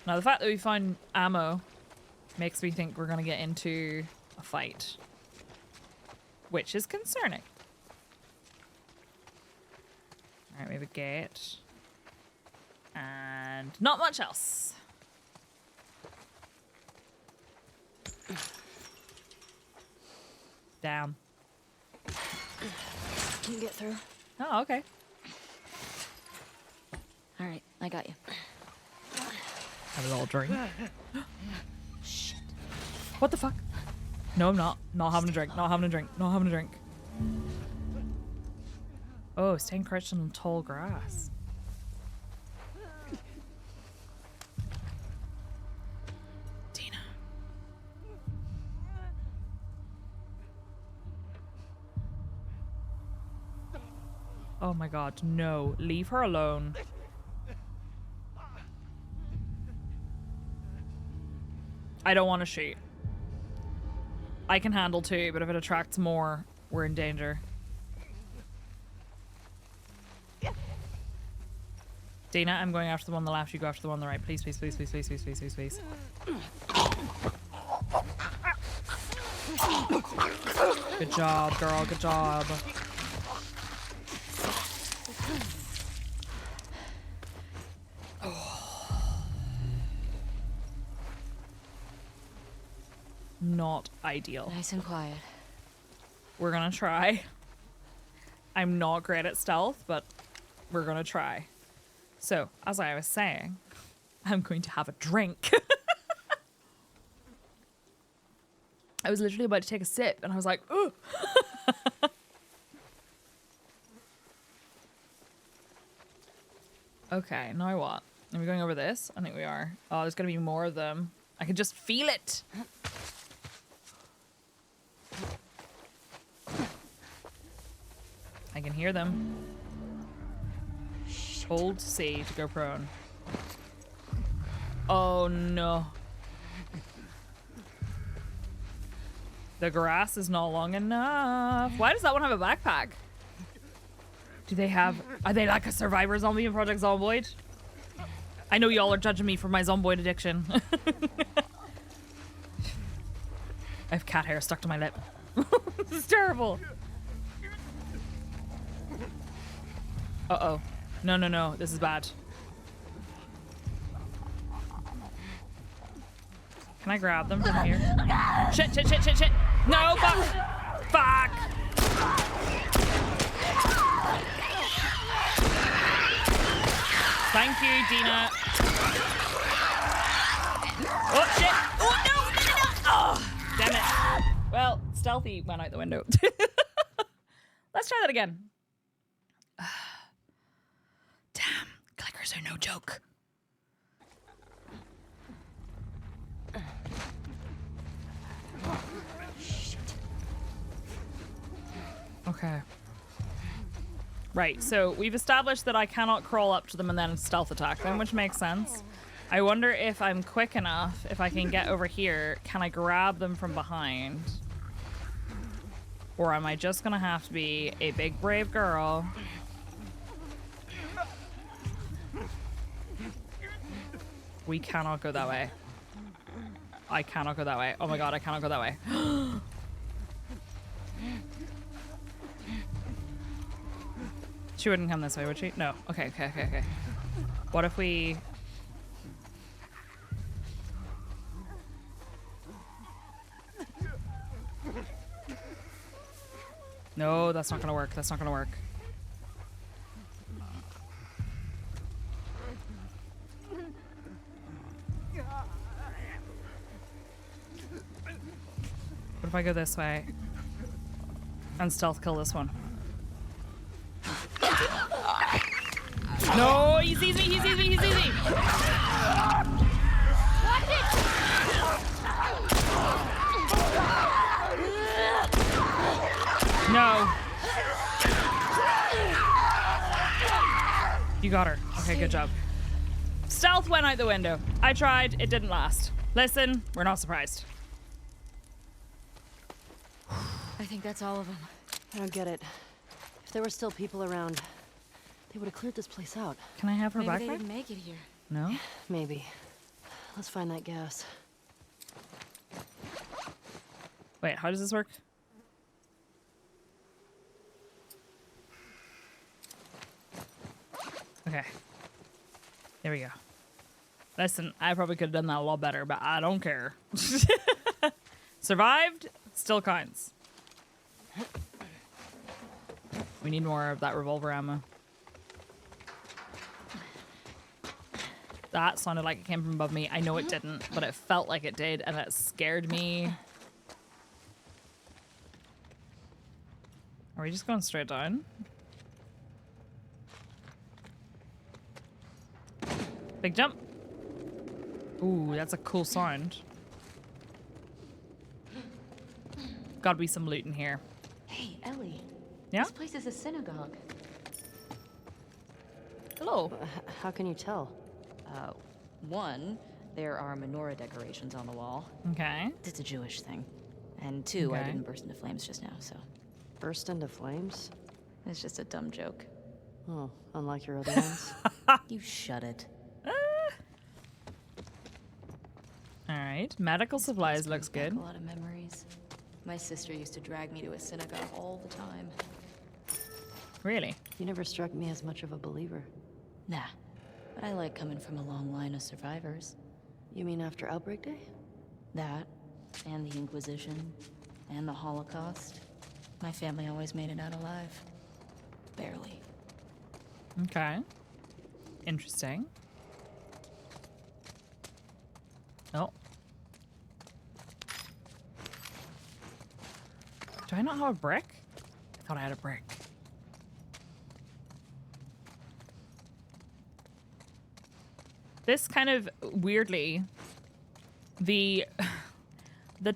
Now the fact that we found ammo makes me think we're gonna get into a fight. Which is concerning. Alright, we have a gate. And not much else. Damn. Can you get through? Oh, okay. All right, I got you. Have a little drink. Shit. What the fuck? No, I'm not. Not having a drink. Not having a drink. Not having a drink. Oh, staying crouched on tall grass. Dina. Oh my god, no. Leave her alone. I don't want to shoot. I can handle two, but if it attracts more, we're in danger. Dina, I'm going after the one on the left. You go after the one on the right. Please, please, please, please, please, please, please, please, please. Good job, girl. Good job. Not ideal. Nice and quiet. We're gonna try. I'm not great at stealth, but we're gonna try. So, as I was saying, I'm going to have a drink. I was literally about to take a sip, and I was like, ooh. Okay, now what? Are we going over this? I think we are. Oh, there's gonna be more of them. I can just feel it. I can hear them. Hold C to go prone. Oh no. The grass is not long enough. Why does that one have a backpack? Do they have... Are they like a survivor zombie in Project Zomboid? I know y'all are judging me for my zomboid addiction. I have cat hair stuck to my lip. This is terrible. Uh-oh. No, no, no. This is bad. Can I grab them from here? Shit, shit, shit, shit, shit. No, fuck. Fuck. Thank you, Dina. Oh, shit. Oh, no, no, no, no. Oh, damn it. Well, stealthy went out the window. Let's try that again. Damn, clickers are no joke. Okay. Right, so we've established that I cannot crawl up to them and then stealth attack them, which makes sense. I wonder if I'm quick enough, if I can get over here, can I grab them from behind? Or am I just gonna have to be a big brave girl? We cannot go that way. I cannot go that way. Oh my god, I cannot go that way. She wouldn't come this way, would she? No. Okay, okay, okay, okay. What if we... No, that's not gonna work. That's not gonna work. What What if I go this way and stealth kill this one? No, he sees me, he sees me, he sees me! No. You got her. Okay, good job. Stealth went out the window. I tried, it didn't last. Listen, we're not surprised. I think that's all of them. I don't get it. If there were still people around, they would have cleared this place out. Can I have her Maybe backpack? they didn't make it here. No? Maybe. Let's find that gas. Wait, how does this work? Okay. There we go. Listen, I probably could have done that a lot better, but I don't care. Survived, still counts. We need more of that revolver ammo. That sounded like it came from above me. I know it didn't, but it felt like it did, and it scared me. Are we just going straight down? Big jump. Ooh, that's a cool sound. Gotta be some loot in here. Hey, Ellie. Yeah? This place is a synagogue. Hello. How can you tell? One, there are menorah decorations on the wall. Okay. It's a Jewish thing. And two, I Okay. didn't burst into flames just now, so Burst into flames? it's just a dumb joke. Oh, unlike your other ones. You shut it. All right. Medical supplies looks Brings back good. A lot of memories. My sister used to drag me to a synagogue all the time. Really? You never struck me as much of a believer. Nah, but I like coming from a long line of survivors. You mean after Outbreak Day? That, and the Inquisition, and the Holocaust. My family always made it out alive. Barely. Okay. Interesting. Oh. Do I not have a brick? I thought I had a brick. This kind of weirdly, the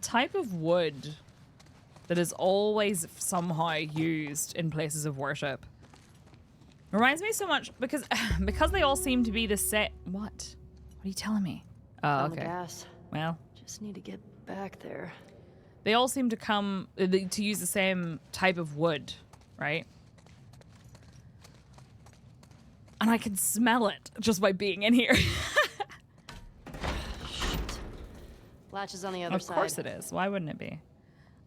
type of wood that is always somehow used in places of worship reminds me so much because they all seem to be the same. What? What are you telling me? Oh, Found the okay. gas. Well, Just need to get back there. they all seem to come to use the same type of wood, right? And I can smell it just by being in here. Shit. Latch is on the other side. Of course it is. Why wouldn't it be?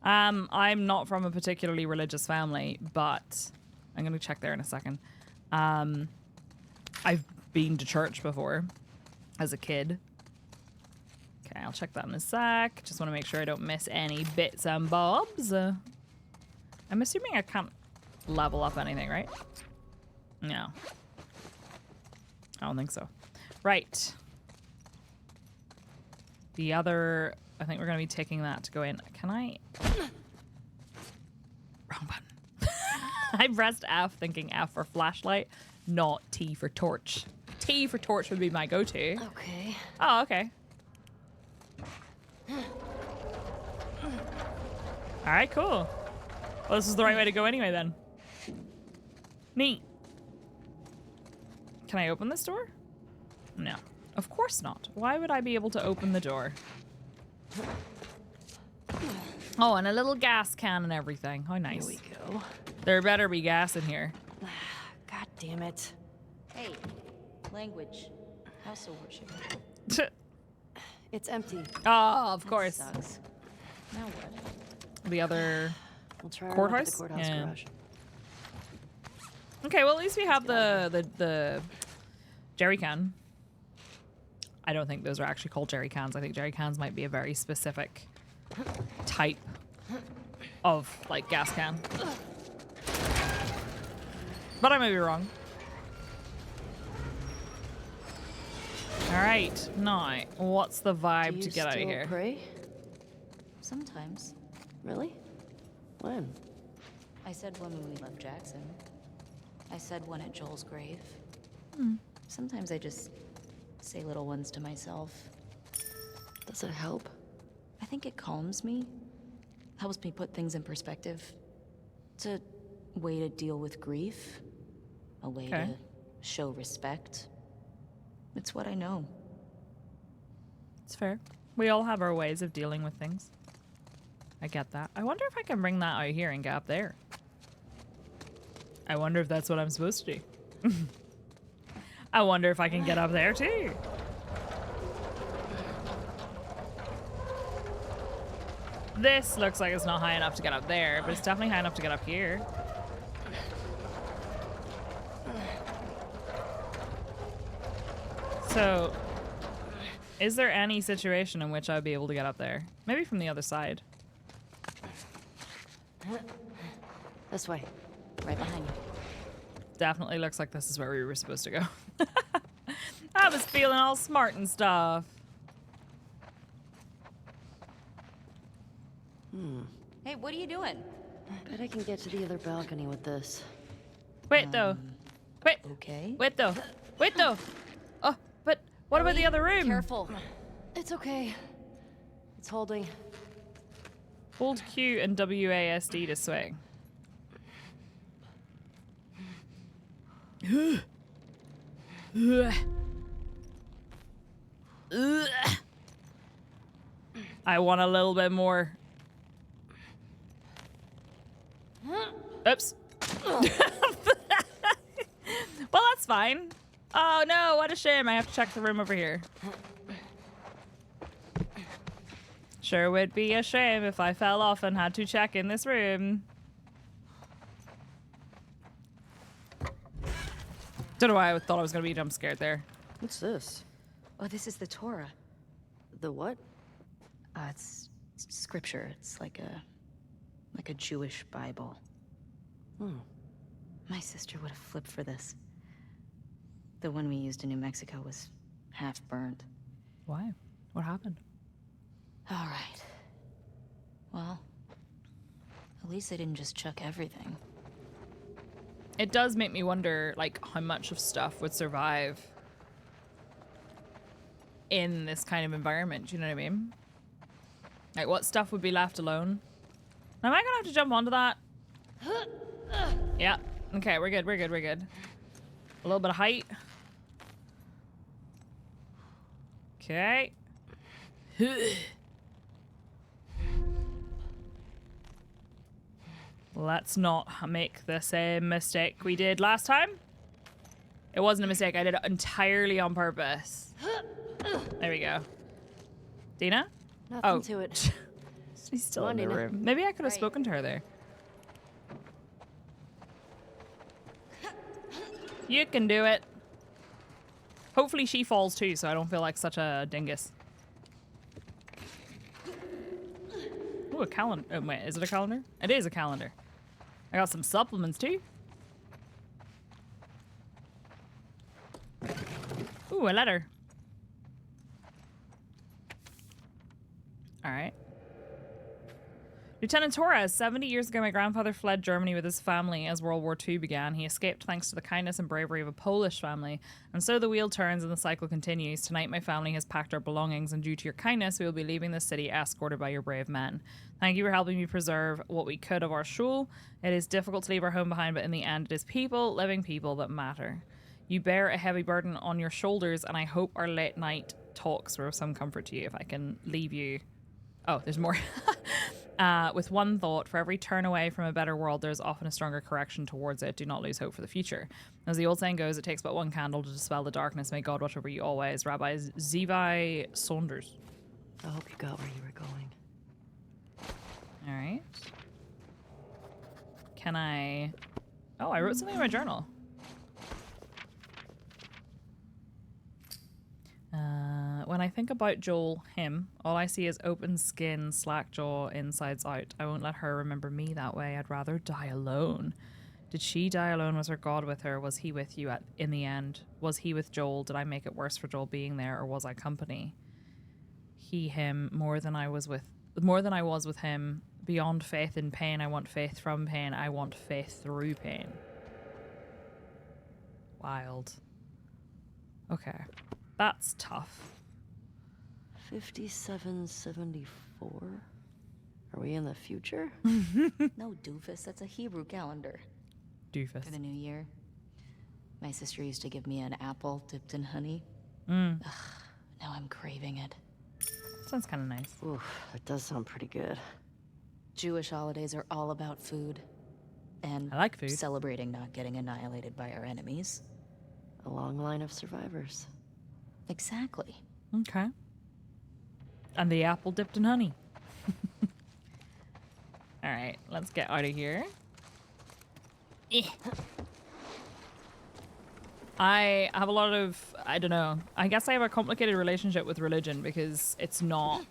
I'm not from a particularly religious family, but I'm going to check there in a second. I've been to church before as a kid. Okay, I'll check that in a sec. Just want to make sure I don't miss any bits and bobs. I'm assuming I can't level up anything, right? No. I don't think so. Right. The other... I think we're going to be taking that to go in. Can I... Wrong button. I pressed F thinking F for flashlight, not T for torch. T for torch would be my go-to. Okay. Oh, okay. All right, cool. Well, this is the right way to go anyway, then. Neat. Can I open this door? No. Of course not. Why would I be able to open the door? Oh, and a little gas can and everything. How nice. Here we go. There better be gas in here. God damn it. Hey, language. House of worship. It's empty. Oh, of That course. sucks. Now what? The other... We'll try our luck at the Courthouse? courthouse Yeah. garage. Okay, well, at least we have the jerry can. I don't think those are actually called jerry cans. I think jerry cans might be a very specific type of, like, gas can. But I may be wrong. All right, now, what's the vibe Do to you get out of still here? pray? Sometimes. Really? When? I said when we left Jackson. I said one at Joel's grave. Sometimes I just say little ones to myself. Does it help? I think it calms me. Helps me put things in perspective. It's a way to deal with grief. A way to show respect. It's what I know. It's fair. We all have our ways of dealing with things. I get that. I wonder if I can bring that out here and get up there. I wonder if that's what I'm supposed to do. I wonder if I can get up there too. This looks like it's not high enough to get up there, but it's definitely high enough to get up here. So, is there any situation in which I'd be able to get up there? Maybe from the other side. This way. Right behind you. Definitely looks like this is where we were supposed to go. I was feeling all smart and stuff. Hey, what are you doing? Bet I can get to the other balcony with this. Wait, though. Wait. Okay. Wait, though. Wait, though. Oh, but what about the other room? Careful. It's okay. It's holding. Hold Q and WASD to swing. I want a little bit more. Oops. Well, that's fine. Oh no, what a shame. I have to check the room over here. Sure would be a shame if I fell off and had to check in this room. Don't know why I thought I was going to be jump scared there. What's this? Oh, this is the Torah. The what? It's scripture. It's like a Jewish Bible. My sister would have flipped for this. The one we used in New Mexico was half burned. Why? What happened? All right. Well, at least they didn't just chuck everything. It does make me wonder, like, how much of stuff would survive in this kind of environment. Do you know what I mean? Like, what stuff would be left alone? Am I gonna have to jump onto that? Yeah. Okay, we're good, we're good, we're good. A little bit of height. Okay. Let's not make the same mistake we did last time. It wasn't a mistake. I did it entirely on purpose. There we go. Dina? Nothing to it. She's still Come on, in the Dina. room. Maybe I could have Right. spoken to her there. You can do it. Hopefully she falls too, so I don't feel like such a dingus. Ooh, a calendar. Oh, wait, is it a calendar? It is a calendar. I got some supplements too. Ooh, a letter. All right. Lieutenant Torres, 70 years ago, my grandfather fled Germany with his family as World War II began. He escaped thanks to the kindness and bravery of a Polish family. And so the wheel turns and the cycle continues. Tonight, my family has packed our belongings, and due to your kindness, we will be leaving the city escorted by your brave men. Thank you for helping me preserve what we could of our shul. It is difficult to leave our home behind, but in the end, it is people, living people, that matter. You bear a heavy burden on your shoulders, and I hope our late night talks were of some comfort to you. If I can leave you... Oh, there's more. With one thought, for every turn away from a better world, there's often a stronger correction towards it. Do not lose hope for the future. As the old saying goes, it takes but one candle to dispel the darkness. May God watch over you always. Rabbi Zevi Saunders. I hope you got where you were going. All right. Can I... Oh, I wrote something in my journal. When I think about Joel, him, all I see is open skin, slack jaw, insides out. I won't let her remember me that way. I'd rather die alone. Did she die alone? Was her God with her? Was he with you in the end? Was he with Joel? Did I make it worse for Joel being there, or was I company? He, him, more than I was with him. beyond faith in pain. I want faith from pain. I want faith through pain. Wild. Okay. That's tough. 5774? Are we in the future? No, doofus, that's a Hebrew calendar. Doofus. For the new year. My sister used to give me an apple dipped in honey. Mm. Ugh, now I'm craving it. Sounds kind of nice. Oof, that does sound pretty good. Jewish holidays are all about food. And I like food. celebrating not getting annihilated by our enemies. A long line of survivors. Exactly. Okay. And the apple dipped in honey. All right, let's get out of here. I have a lot of, I don't know, I guess I have a complicated relationship with religion because it's not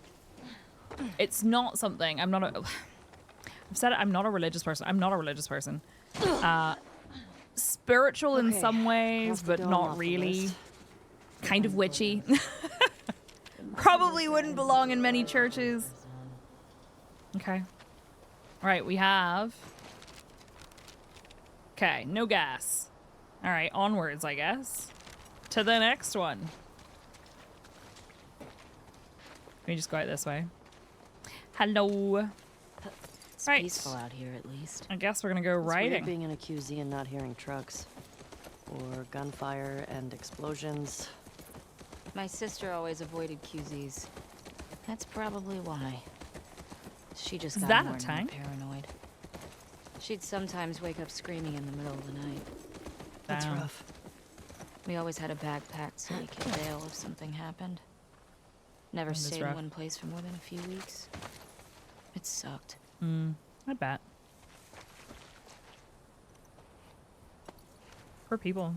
something, I've said it, I'm not a religious person. I'm not a religious person. Spiritual in some ways, but not really. Kind of witchy. Probably wouldn't belong in many churches. Okay. All right, we have... Okay, no gas. All right, onwards, I guess. To the next one. Let me just go out this way. Hello. It's Right. peaceful out here, at least. I guess we're gonna go It's weird riding. being in a QZ and not hearing trucks. Or gunfire and explosions. My sister always avoided QZs. That's probably why. She just got that a more and more tank? paranoid. She'd sometimes wake up screaming in the middle of the night. That's Damn. rough. We always had a bag packed so we could bail if something happened. Never That is stayed in rough. one place for more than a few weeks. It sucked. I bet. Poor people.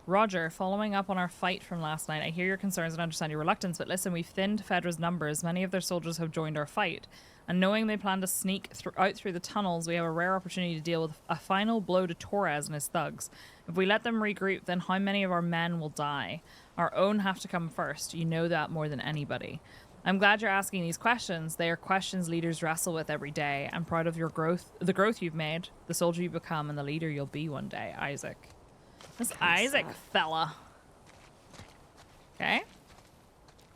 Roger, following up on our fight from last night, I hear your concerns and understand your reluctance, but listen, we've thinned Fedra's numbers. Many of their soldiers have joined our fight. And knowing they plan to sneak out through the tunnels, we have a rare opportunity to deal with a final blow to Torres and his thugs. If we let them regroup, then how many of our men will die? Our own have to come first. You know that more than anybody. I'm glad you're asking these questions. They are questions leaders wrestle with every day. I'm proud of your growth, the growth you've made, the soldier you've become, and the leader you'll be one day, Isaac. This Isaac fella. Okay.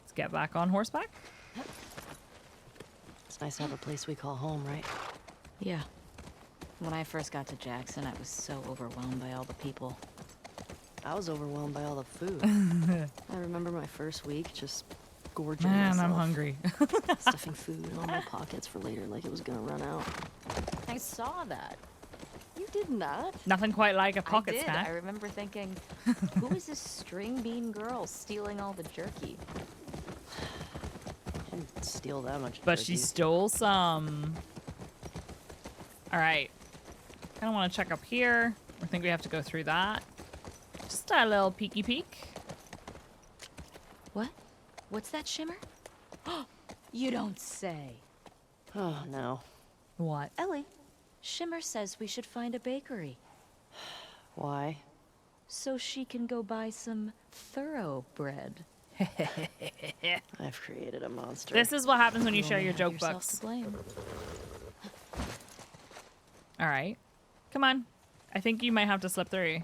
Let's get back on horseback. It's nice to have a place we call home, right? Yeah. When I first got to Jackson, I was so overwhelmed by all the people. I was overwhelmed by all the food. I remember my first week just gorging Man, myself. I'm hungry. Stuffing food in all my pockets for later like it was gonna run out. I saw that. You did not. Nothing quite like a pocket I did. snack. I remember thinking, who is this string bean girl stealing all the jerky? Didn't steal that much. But jerky. she stole some. All right. Kind of want to check up here. I think we have to go through that. Just a little peeky peek. What? What's that shimmer? You don't say. Oh no. What? Ellie, Shimmer says we should find a bakery. Why? So she can go buy some thoroughbread. I've created a monster. This is what happens when you share only your have joke yourself books. to blame. All right. Come on. I think you might have to slip through.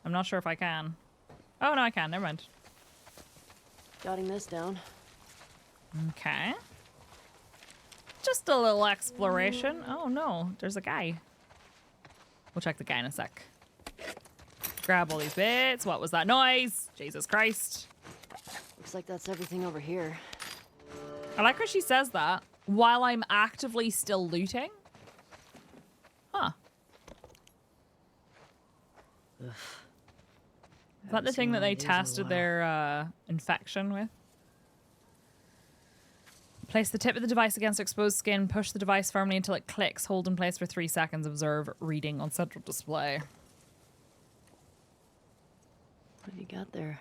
I'm not sure if I can. Oh, no, I can. Never mind. Jotting this down. Okay. Just a little exploration. Oh, no. There's a guy. We'll check the guy in a sec. Grab all these bits. What was that noise? Jesus Christ. Looks like that's everything over here. I like how she says that while I'm actively still looting. Huh. Ugh. Is that the thing that they tested their infection with? Place the tip of the device against exposed skin. Push the device firmly until it clicks. Hold in place for 3 seconds. Observe reading on central display. What have you got there?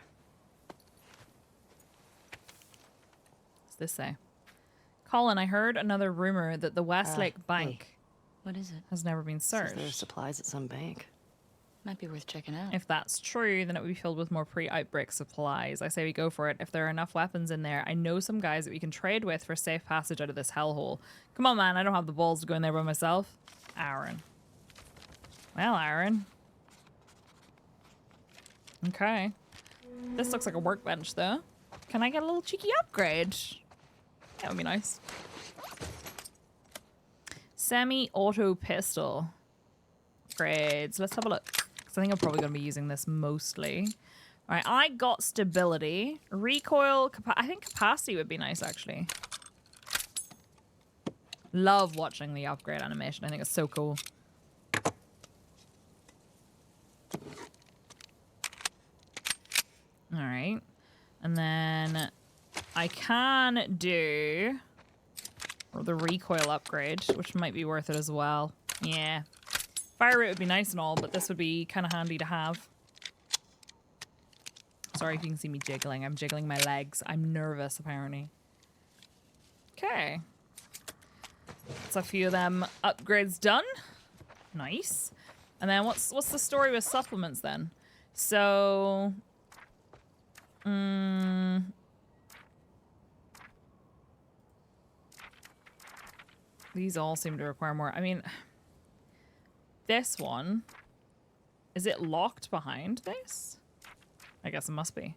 What's this say? Colin, I heard another rumor that the Westlake Bank What is it? has never been Says searched. there are supplies at some bank. Might be worth checking out. If that's true, then it would be filled with more pre-outbreak supplies. I say we go for it. If there are enough weapons in there, I know some guys that we can trade with for safe passage out of this hellhole. Come on, man. I don't have the balls to go in there by myself. Aaron. Well, Aaron. Okay. This looks like a workbench, though. Can I get a little cheeky upgrade? That would be nice. Semi-auto pistol. Upgrades. Let's have a look. I think I'm probably going to be using this mostly. All right, I got stability. Recoil, I think capacity would be nice, actually. Love watching the upgrade animation. I think it's so cool. All right. And then I can do the recoil upgrade, which might be worth it as well. Yeah. Fire rate would be nice and all, but this would be kind of handy to have. Sorry if you can see me jiggling. I'm jiggling my legs. I'm nervous, apparently. Okay. That's a few of them upgrades done. Nice. And then what's the story with supplements then? So... these all seem to require more. I mean... this one, is it locked behind this? I guess it must be.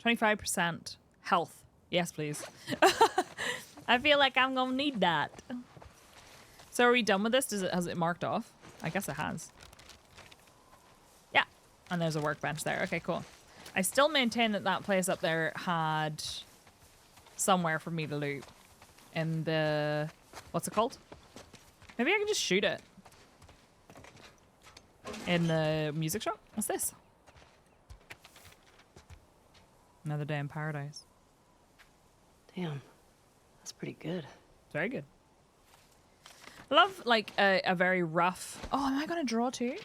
25% health. Yes, please. I feel like I'm gonna need that. So are we done with this? Has it marked off? I guess it has. Yeah. And there's a workbench there. Okay, cool. I still maintain that place up there had somewhere for me to loot. In the... what's it called? Maybe I can just shoot it. In the music shop? What's this? Another day in paradise. Damn. That's pretty good. Very good. I love, like, a very rough... oh, am I going to draw too?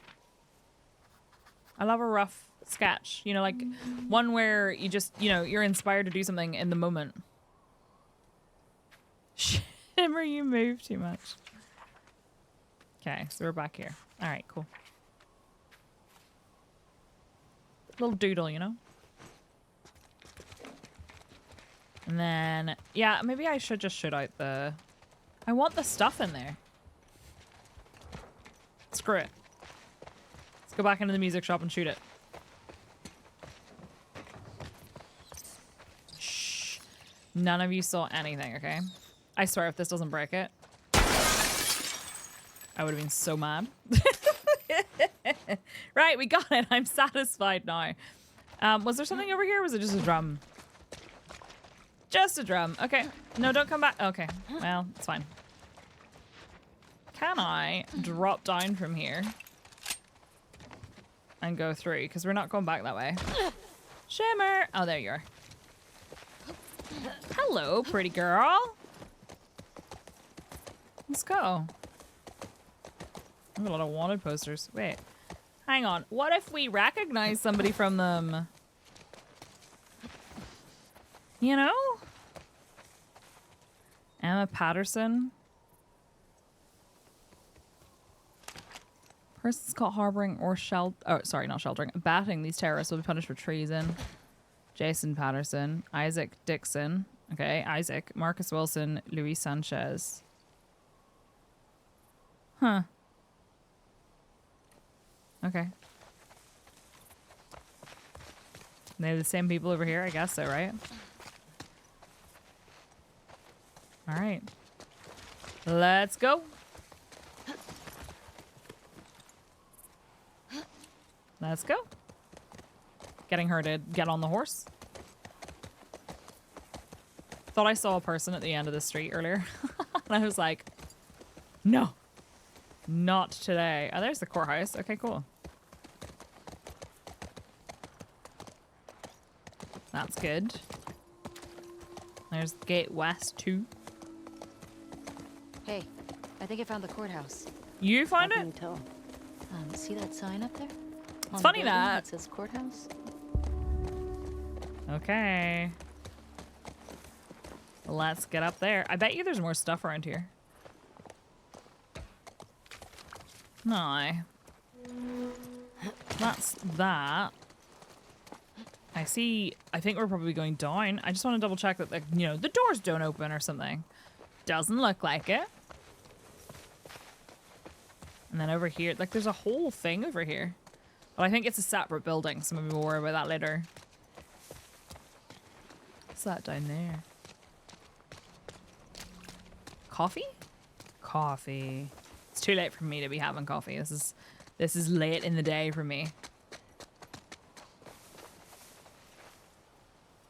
I love a rough sketch. You know, like, one where you just, you know, you're inspired to do something in the moment. Shimmer, you move too much. Okay, so we're back here. All right, cool. Little doodle, you know? And then, yeah, maybe I should just shoot out the... I want the stuff in there. Screw it. Let's go back into the music shop and shoot it. Shh. None of you saw anything, okay? I swear if this doesn't break it, I would have been so mad. Right, we got it. I'm satisfied now. Was there something over here or was it just a drum? Just a drum. Okay. No, don't come back. Okay. Well, it's fine. Can I drop down from here and go through? Because we're not going back that way. Shimmer. Oh, there you are. Hello, pretty girl. Let's go. I have a lot of wanted posters. Wait. Hang on. What if we recognize somebody from them? You know? Emma Patterson. Persons caught harboring or not sheltering. Batting these terrorists will be punished for treason. Jason Patterson. Isaac Dixon. Okay, Isaac. Marcus Wilson. Luis Sanchez. Huh. Okay. They're the same people over here, I guess so, right? All right. Let's go. Let's go. Getting her to get on the horse. Thought I saw a person at the end of the street earlier. And I was like, no, not today. Oh, there's the courthouse. Okay, cool. That's good. There's Gate West 2. Hey, I think I found the courthouse. You find How can it? you tell? See that sign up there? It's funny that. It says courthouse. Okay. Let's get up there. I bet you there's more stuff around here. No. That's that. I think we're probably going down. I just want to double check that, like, you know, the doors don't open or something. Doesn't look like it. And then over here, like, there's a whole thing over here. But I think it's a separate building, so maybe we'll worry about that later. What's that down there? Coffee? Coffee. It's too late for me to be having coffee. This is late in the day for me.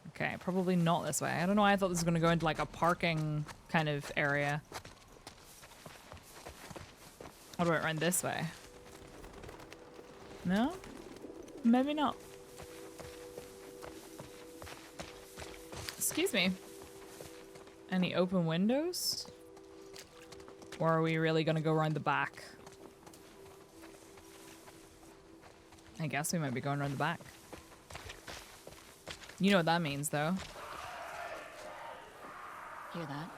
Okay, probably not this way. I don't know why I thought this was going to go into like a parking kind of area. What about around this way? No? Maybe not. Excuse me. Any open windows? Or are we really going to go around the back? I guess we might be going around the back. You know what that means, though. Hear that?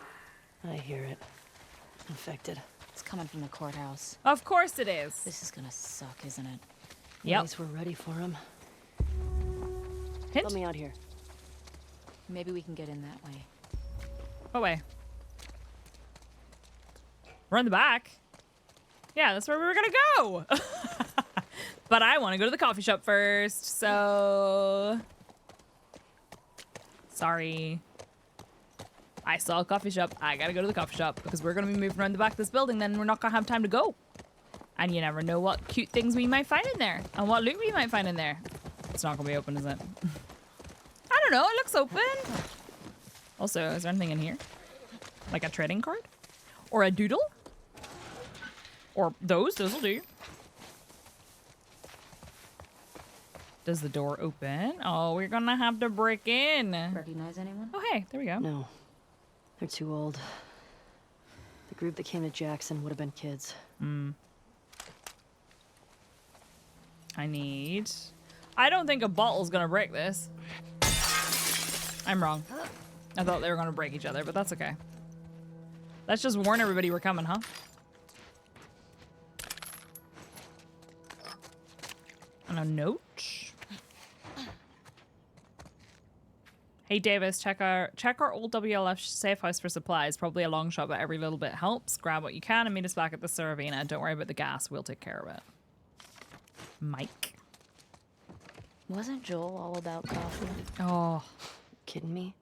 I hear it. Infected. It's coming from the courthouse. Of course it is. This is gonna suck, isn't it? Yep. At least we're ready for him. Hint? Let me out here. Maybe we can get in that way. What way? We're in the back. Yeah, that's where we were gonna go. But I want to go to the coffee shop first, so... Sorry. I saw a coffee shop. I gotta go to the coffee shop because we're gonna be moving around the back of this building, then we're not gonna have time to go. And you never know what cute things we might find in there and what loot we might find in there. It's not gonna be open, is it? I don't know. It looks open. Also, is there anything in here? Like a trading card? Or a doodle? Or those will do. Does the door open? Oh, we're gonna have to break in. Recognize anyone? Oh, hey, there we go. No. They're too old. The group that came to Jackson would have been kids. I don't think a bottle's gonna break this. I'm wrong. I thought they were gonna break each other, but that's okay. Let's just warn everybody we're coming, huh? And a note. Hey Davis, check our old WLF safe house for supplies. Probably a long shot, but every little bit helps. Grab what you can and meet us back at the Saravina. Don't worry about the gas. We'll take care of it. Mike. Wasn't Joel all about coffee? Oh. Kidding me?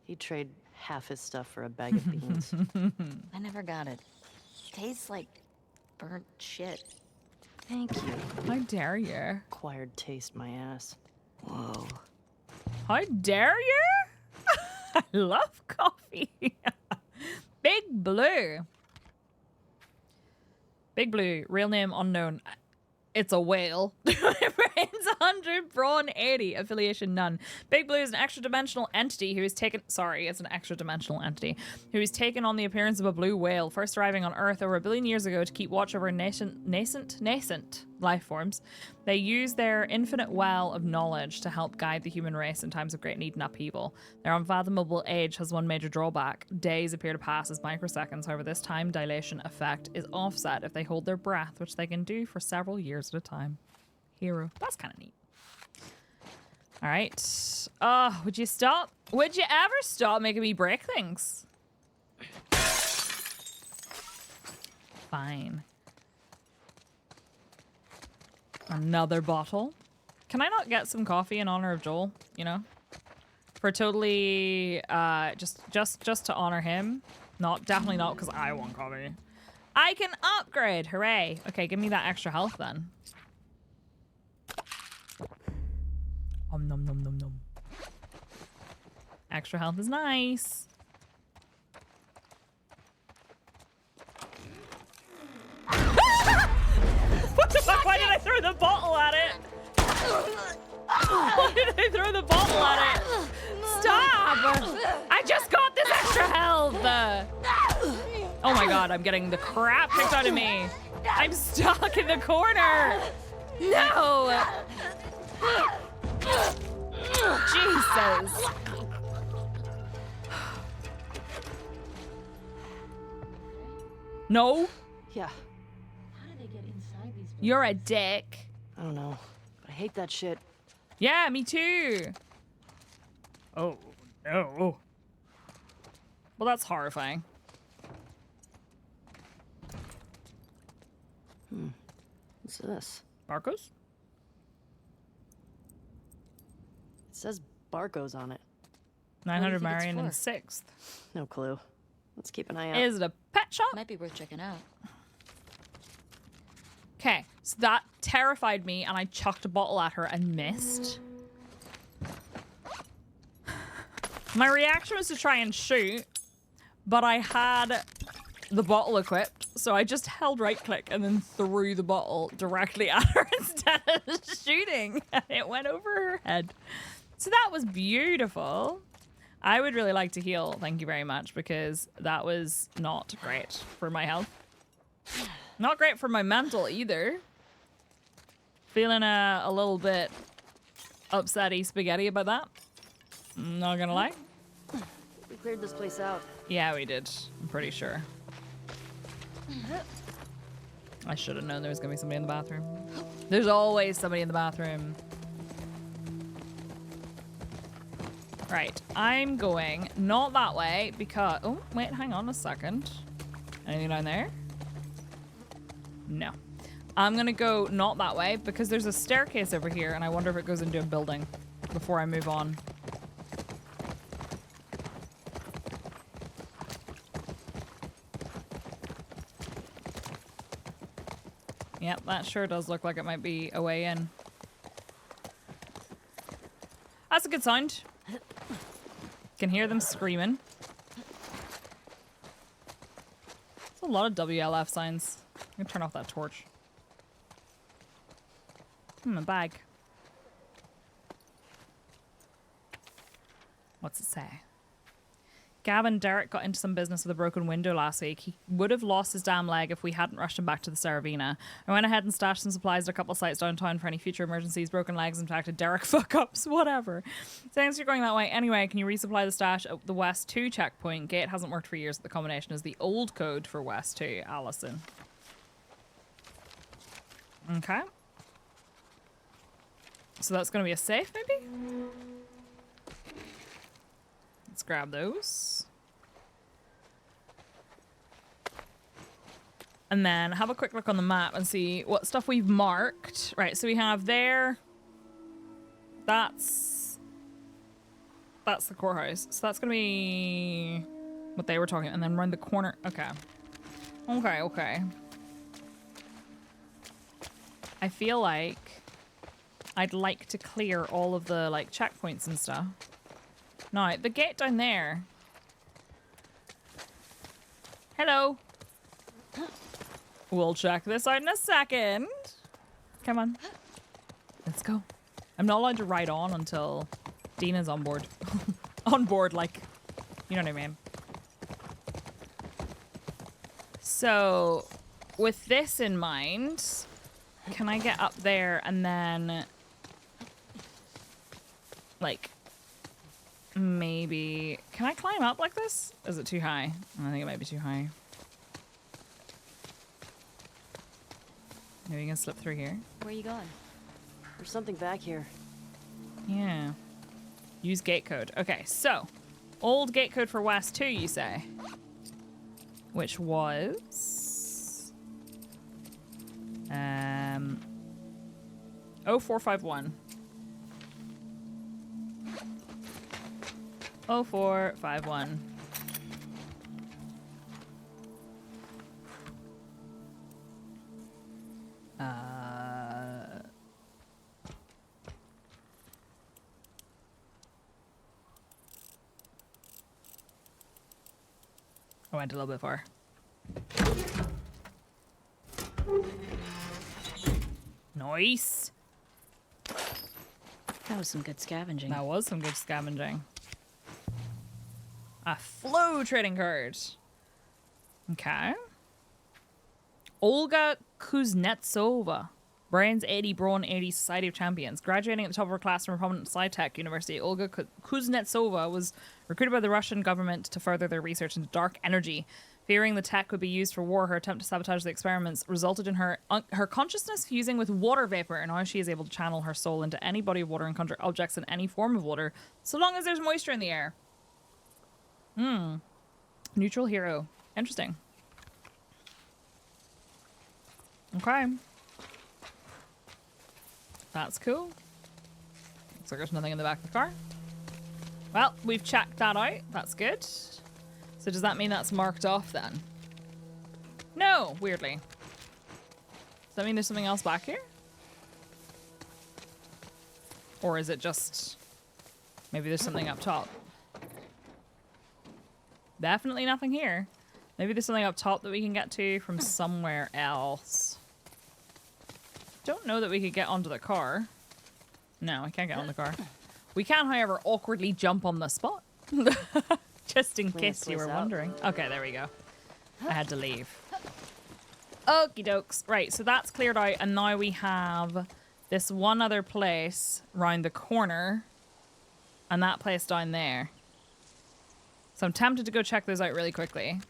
He'd trade half his stuff for a bag of beans. I never got it. Tastes like burnt shit. Thank you. How dare you? Acquired taste, my ass. Whoa. How dare you? I love coffee. Big Blue. Big Blue, real name unknown. It's a whale. Brains 100, brawn 80, affiliation none. Big Blue is an extra-dimensional entity who is taken... Sorry, it's an extra-dimensional entity who is taken on the appearance of a blue whale, first arriving on Earth over 1 billion years ago to keep watch over nascent life forms. They use their infinite well of knowledge to help guide the human race in times of great need and upheaval. Their unfathomable age has one major drawback. Days appear to pass as microseconds. However, this time dilation effect is offset if they hold their breath, which they can do for several years at a time. Hero. That's kind of neat. All right. Oh, would you stop? Would you ever stop making me break things? Fine. Another bottle. Can I not get some coffee in honor of Joel? You know, for totally just to honor him. Definitely not because I want coffee. I can upgrade. Hooray! Okay, give me that extra health then. Nom nom nom nom. Extra health is nice. What the fuck? Why did I throw the bottle at it? Why did I throw the bottle at it? Stop! I just got this extra health! Oh my god, I'm getting the crap kicked out of me. I'm stuck in the corner! No! Jesus! No? Yeah. How did they get inside these? You're a dick. I don't know. But I hate that shit. Yeah, me too. Oh, no. Well, that's horrifying. What's this? Barcos? It says Barco's on it. 900 think it's Marion and for? 6th. No clue. Let's keep an eye out. Is it a pet shop? Might be worth checking out. Okay, so that terrified me and I chucked a bottle at her and missed. My reaction was to try and shoot, but I had the bottle equipped, so I just held right click and then threw the bottle directly at her instead of shooting, and it went over her head. So that was beautiful. I would really like to heal, thank you very much, because that was not great for my health. Not great for my mental either. Feeling a little bit upsetty spaghetti about that. Not gonna lie. We cleared this place out. Yeah, we did. I'm pretty sure. I should have known there was gonna be somebody in the bathroom. There's always somebody in the bathroom. Right, I'm going not that way because... Oh, wait, hang on a second. Anything down there? No. I'm gonna go not that way because there's a staircase over here and I wonder if it goes into a building before I move on. Yep, that sure does look like it might be a way in. That's a good sound. Can hear them screaming. There's a lot of WLF signs. I'm gonna turn off that torch. A bag. What's it say? Gavin Derek got into some business with a broken window last week. He would have lost his damn leg if we hadn't rushed him back to the Saravina. I went ahead and stashed some supplies at a couple sites downtown for any future emergencies, broken legs, impacted Derek fuck-ups, whatever. Thanks for going that way. Anyway, can you resupply the stash at the West 2 checkpoint? Gate hasn't worked for years. The combination is the old code for West 2. Allison. Okay. So that's going to be a safe, maybe? Let's grab those. And then have a quick look on the map and see what stuff we've marked. Right, so we have there. That's the courthouse. So that's going to be what they were talking about. And then around the corner. Okay. Okay. I feel like I'd like to clear all of the like checkpoints and stuff. No, the gate down there. Hello. We'll check this out in a second. Come on. Let's go. I'm not allowed to ride on until Dina's on board. On board, like, you know what I mean. So, with this in mind, can I get up there and then, like, maybe... Can I climb up like this? Is it too high? I think it might be too high. Maybe you can slip through here. Where are you going? There's something back here. Yeah. Use gate code. Okay, so old gate code for West 2, you say? Which was 0451. 0451. I went a little bit far. Nice. That was some good scavenging. That was some good scavenging. A flow trading card. Okay. Olga Kuznetsova. Brains 80, Brawn 80, Society of Champions. Graduating at the top of her class from a prominent SciTech university, Olga Kuznetsova was recruited by the Russian government to further their research into dark energy. Fearing the tech would be used for war, her attempt to sabotage the experiments resulted in her consciousness fusing with water vapor, and now she is able to channel her soul into any body of water and conjure objects in any form of water, so long as there's moisture in the air. Neutral hero. Interesting. Okay. That's cool. Looks like there's nothing in the back of the car. Well, we've checked that out. That's good. So does that mean that's marked off then? No, weirdly. Does that mean there's something else back here? Or is it just... maybe there's something up top? Definitely nothing here. Maybe there's something up top that we can get to from somewhere else. Don't know that we could get onto the car. No, I can't get on the car. We can, however, awkwardly jump on the spot. Just in case you were wondering. Okay, there we go. I had to leave. Okie dokes. Right, so that's cleared out, and now we have this one other place round the corner, and that place down there. So I'm tempted to go check those out really quickly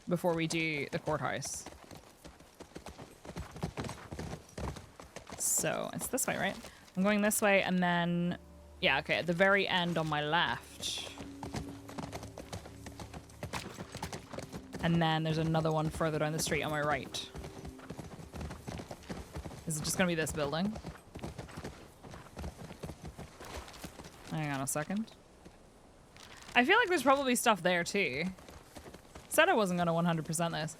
before we do the courthouse. So it's this way, right? I'm going this way, and then... yeah, okay, at the very end on my left. And then there's another one further down the street on my right. Is it just gonna be this building? Hang on a second. I feel like there's probably stuff there too. Said I wasn't gonna 100% this.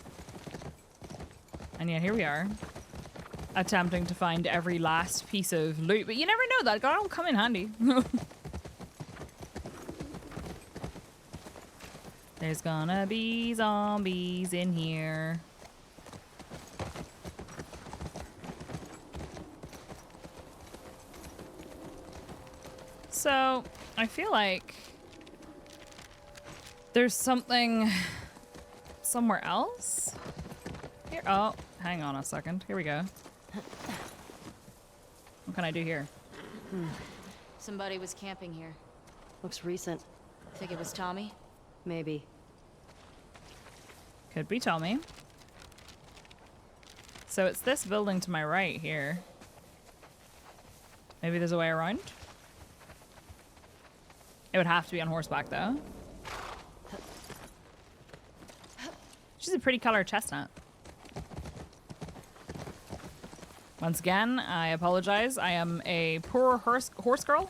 And yet here we are. Attempting to find every last piece of loot. But you never know, that guy will come in handy. There's gonna be zombies in here. So, I feel like there's something somewhere else. Here, oh, hang on a second. Here we go. What can I do here? Somebody was camping here. Looks recent. Think it was Tommy? Maybe. Could be Tommy. So it's this building to my right here. Maybe there's a way around? It would have to be on horseback though. She's a pretty color chestnut. Once again, I apologize. I am a poor horse girl.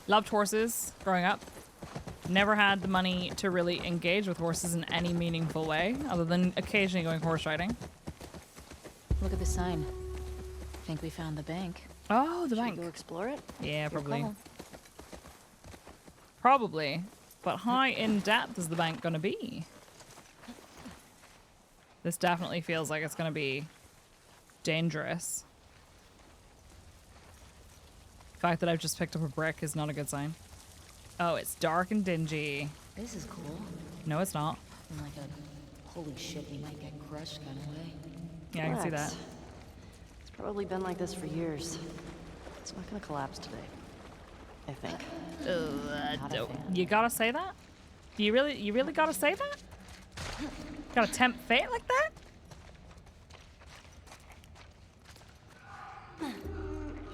Loved horses growing up. Never had the money to really engage with horses in any meaningful way, other than occasionally going horse riding. Look at the sign. Think we found the bank. Oh, the Should we bank. go explore it? Yeah, Your probably. call. Probably. But how in depth is the bank going to be? This definitely feels like it's going to be dangerous. The fact that I've just picked up a brick is not a good sign. Oh, it's dark and dingy. This is cool. No, it's not. In like a holy shit, we might get crushed kind of way. Yeah, I can see that. Relax. It's probably been like this for years. It's not gonna collapse today. I think. Not a fan. You gotta say that? Do you really gotta say that? Gotta tempt fate like that?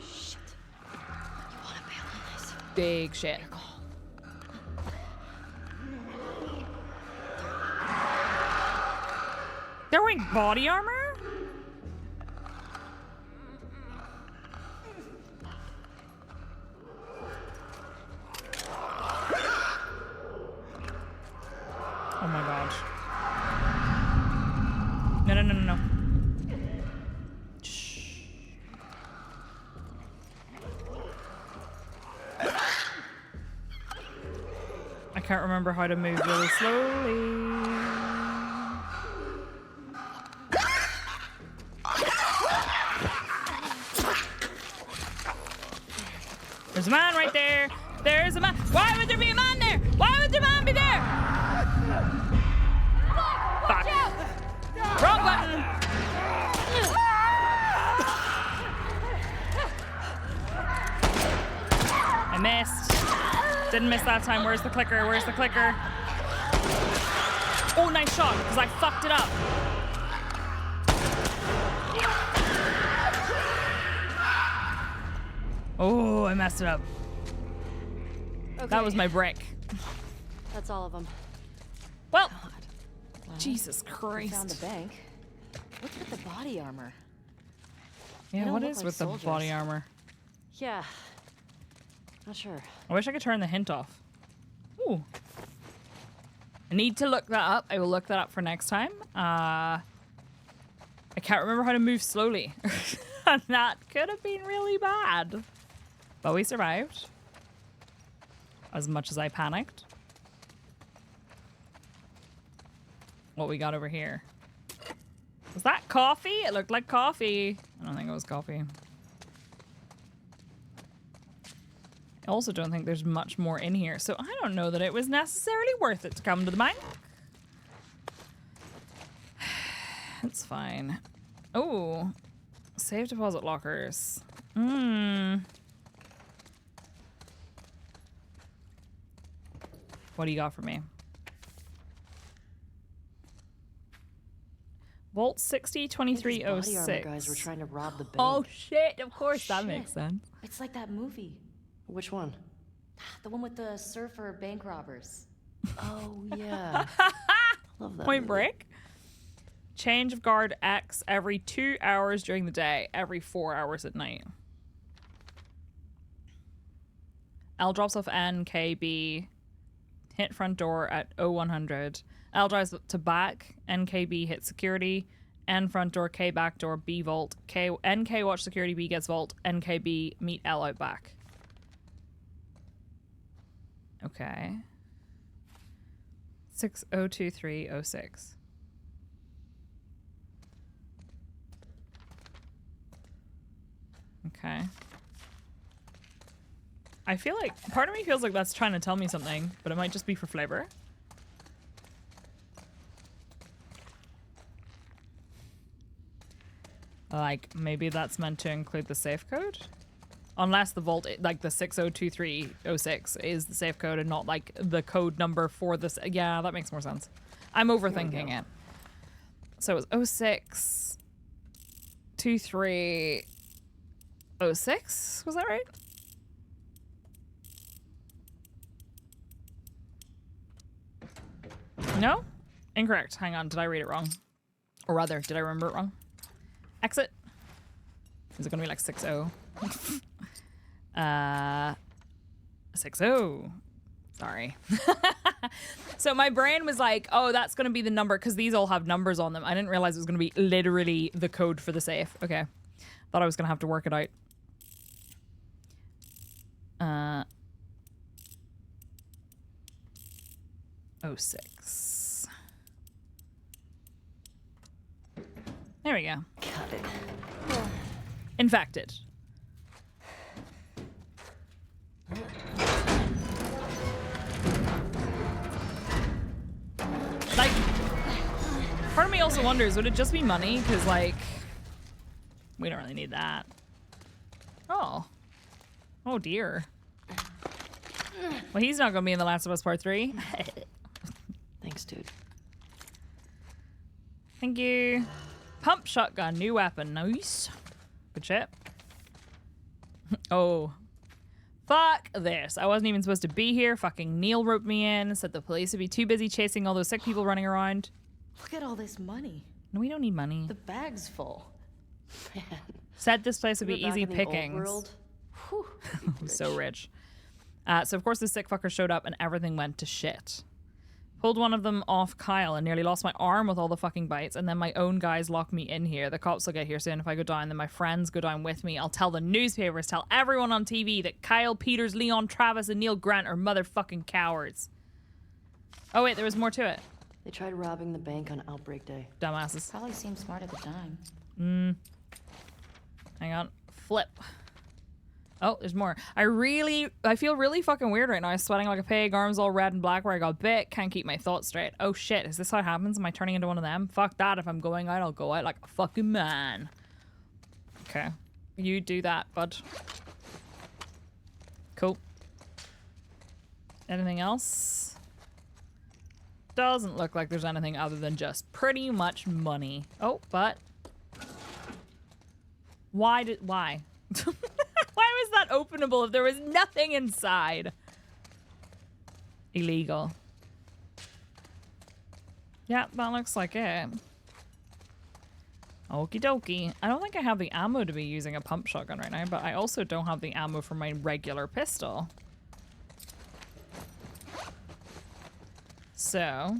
Shit. You wanna bail on this? Big shit. They're wearing body armor? Oh my god. No. Shh. I can't remember how to move really slowly. There's a man right there. There's a man. Why would there be a man there? Why would the man be there? Fuck. Wrong button. I missed. Didn't miss that time. Where's the clicker? Where's the clicker? Oh, nice shot, because I fucked it up. Oh, I messed it up. Okay. That was my brick. That's all of them. Well, Well, Jesus we Christ. found the bank. What's with the body armor? Yeah, don't what look is like with soldiers. the body armor? Yeah. Not sure. I wish I could turn the hint off. Ooh. I need to look that up. I will look that up for next time. I can't remember how to move slowly. And that could have been really bad. But we survived. As much as I panicked. What we got over here? Was that coffee? It looked like coffee. I don't think it was coffee. I also don't think there's much more in here, so I don't know that it was necessarily worth it to come to the bank. It's fine. Oh, safe deposit lockers. What do you got for me? Vault 602306. Body armor guys were trying to rob the bank. Oh shit, of course that Shit. makes sense. It's like that movie. Which one? The one with the surfer bank robbers. Oh yeah. Love that. Point movie. Break. Change of guard X every 2 hours during the day, every 4 hours at night. L drops off N, K, B. Hit front door at 0100. L drives to back. NKB hits security. N front door, K back door, B vault. NK watch security, B gets vault. NKB meet L out back. Okay. 602306. Okay. I feel like part of me feels like that's trying to tell me something, but it might just be for flavor. Like maybe that's meant to include the safe code? Unless the vault, like the 602306 is the safe code and not like the code number for this. Yeah, that makes more sense. I'm overthinking it. So it was 062306? Was that right? No? Incorrect. Hang on. Did I read it wrong? Or rather, did I remember it wrong? Exit. Is it going to be like 6-0? 6-0. Sorry. So my brain was like, oh, that's going to be the number because these all have numbers on them. I didn't realize it was going to be literally the code for the safe. Okay. Thought I was going to have to work it out. 06. There we go. Got it. Infected. Like, part of me also wonders, would it just be money? Because, like, we don't really need that. Oh. Oh, dear. Well, he's not going to be in The Last of Us Part 3. Thanks, dude. Thank you. Pump shotgun, new weapon. Nice. Good shit. Oh. Fuck this. I wasn't even supposed to be here. Fucking Neil roped me in. Said the police would be too busy chasing all those sick people running around. Look at all this money. No, we don't need money. The bag's full. Man. Said this place would be We're back easy in the old pickings. world. Whew, I'm so rich. So of course the sick fucker showed up and everything went to shit. Pulled one of them off Kyle and nearly lost my arm with all the fucking bites, and then my own guys locked me in here. The cops will get here soon if I go down, then my friends go down with me. I'll tell the newspapers, tell everyone on TV that Kyle, Peters, Leon, Travis, and Neil Grant are motherfucking cowards. Oh wait, there was more to it. They tried robbing the bank on Outbreak Day. Dumbasses. Probably seemed smart at the time. Hang on. Flip. Oh, there's more. I feel really fucking weird right now. I'm sweating like a pig, arms all red and black where I got bit. Can't keep my thoughts straight. Oh shit, is this how it happens? Am I turning into one of them? Fuck that. If I'm going out, I'll go out like a fucking man. Okay. You do that, bud. Cool. Anything else? Doesn't look like there's anything other than just pretty much money. Oh, but why? Why was that openable if there was nothing inside? Illegal. Yeah, that looks like it. Okie dokie. I don't think I have the ammo to be using a pump shotgun right now, but I also don't have the ammo for my regular pistol. So,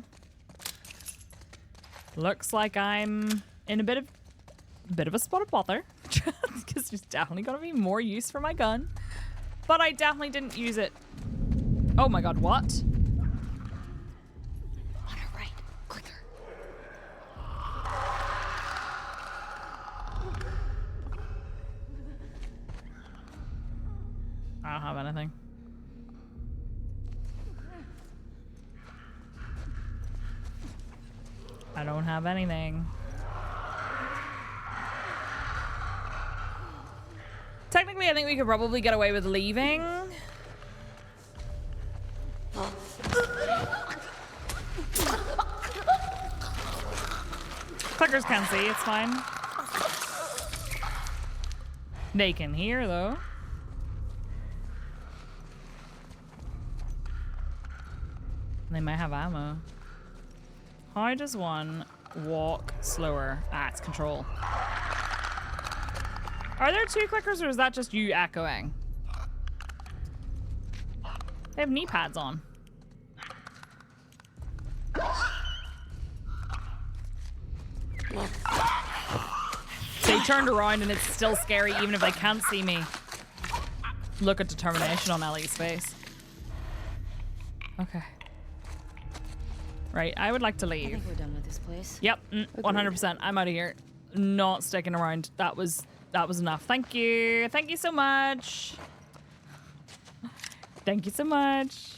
looks like I'm in a bit of a spot of bother, because there's definitely gonna be more use for my gun, but I definitely didn't use it. Oh my god, what? On her right, quicker. I don't have anything. I don't have anything. Technically, I think we could probably get away with leaving. Clickers can see, it's fine. They can hear, though. They might have ammo. How does one walk slower? Ah, it's control. Are there two clickers or is that just you echoing? They have knee pads on. They turned around and it's still scary even if they can't see me. Look at determination on Ellie's face. Okay. Right, I would like to leave. I think we're done with this place. Yep, 100%. I'm out of here. Not sticking around. That was enough. Thank you. Thank you so much. Thank you so much.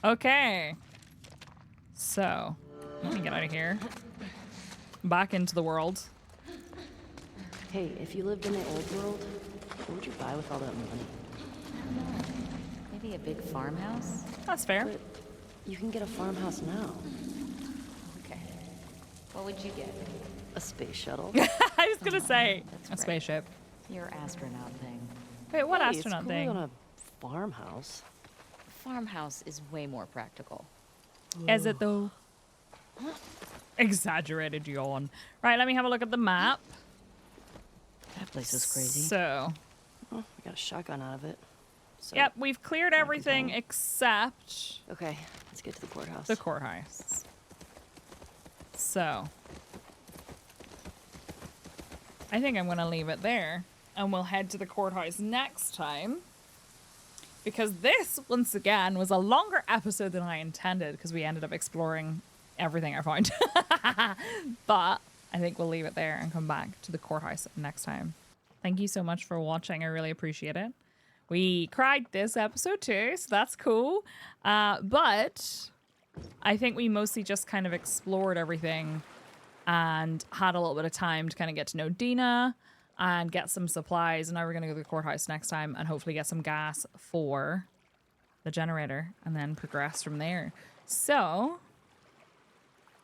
Okay. So, let me get out of here. Back into the world. Hey, if you lived in the old world, what would you buy with all that money? Maybe a big farmhouse? That's fair. But you can get a farmhouse now. Okay. What would you get? A space shuttle. I was gonna say That's a right. spaceship. Your astronaut thing. Wait, what Hey, astronaut it's thing? cooler than a farmhouse. Farmhouse is way more practical. Is it though? Exaggerated yawn. Right, let me have a look at the map. That place was crazy. So, Oh, we got a shotgun out of it. So, yep, we've cleared everything down. except Okay, let's get to the courthouse. the courthouse. So, I think I'm going to leave it there and we'll head to the courthouse next time. Because this, once again, was a longer episode than I intended because we ended up exploring everything I found. But I think we'll leave it there and come back to the courthouse next time. Thank you so much for watching. I really appreciate it. We cried this episode too, so that's cool. But I think we mostly just kind of explored everything and had a little bit of time to kind of get to know Dina and get some supplies. And now we're going to go to the courthouse next time and hopefully get some gas for the generator and then progress from there. So,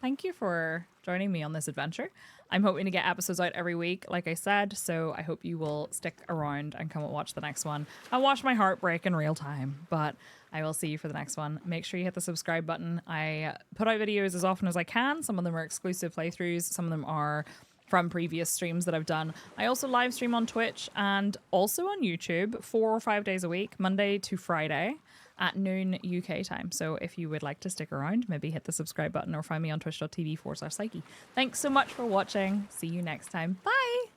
thank you for joining me on this adventure. I'm hoping to get episodes out every week, like I said, so I hope you will stick around and come and watch the next one. I'll watch my heart break in real time, but I will see you for the next one. Make sure you hit the subscribe button. I put out videos as often as I can. Some of them are exclusive playthroughs. Some of them are from previous streams that I've done. I also live stream on Twitch and also on YouTube 4 or 5 days a week, Monday to Friday at noon UK time. So if you would like to stick around, maybe hit the subscribe button or find me on twitch.tv/Psyche. Thanks so much for watching. See you next time. Bye.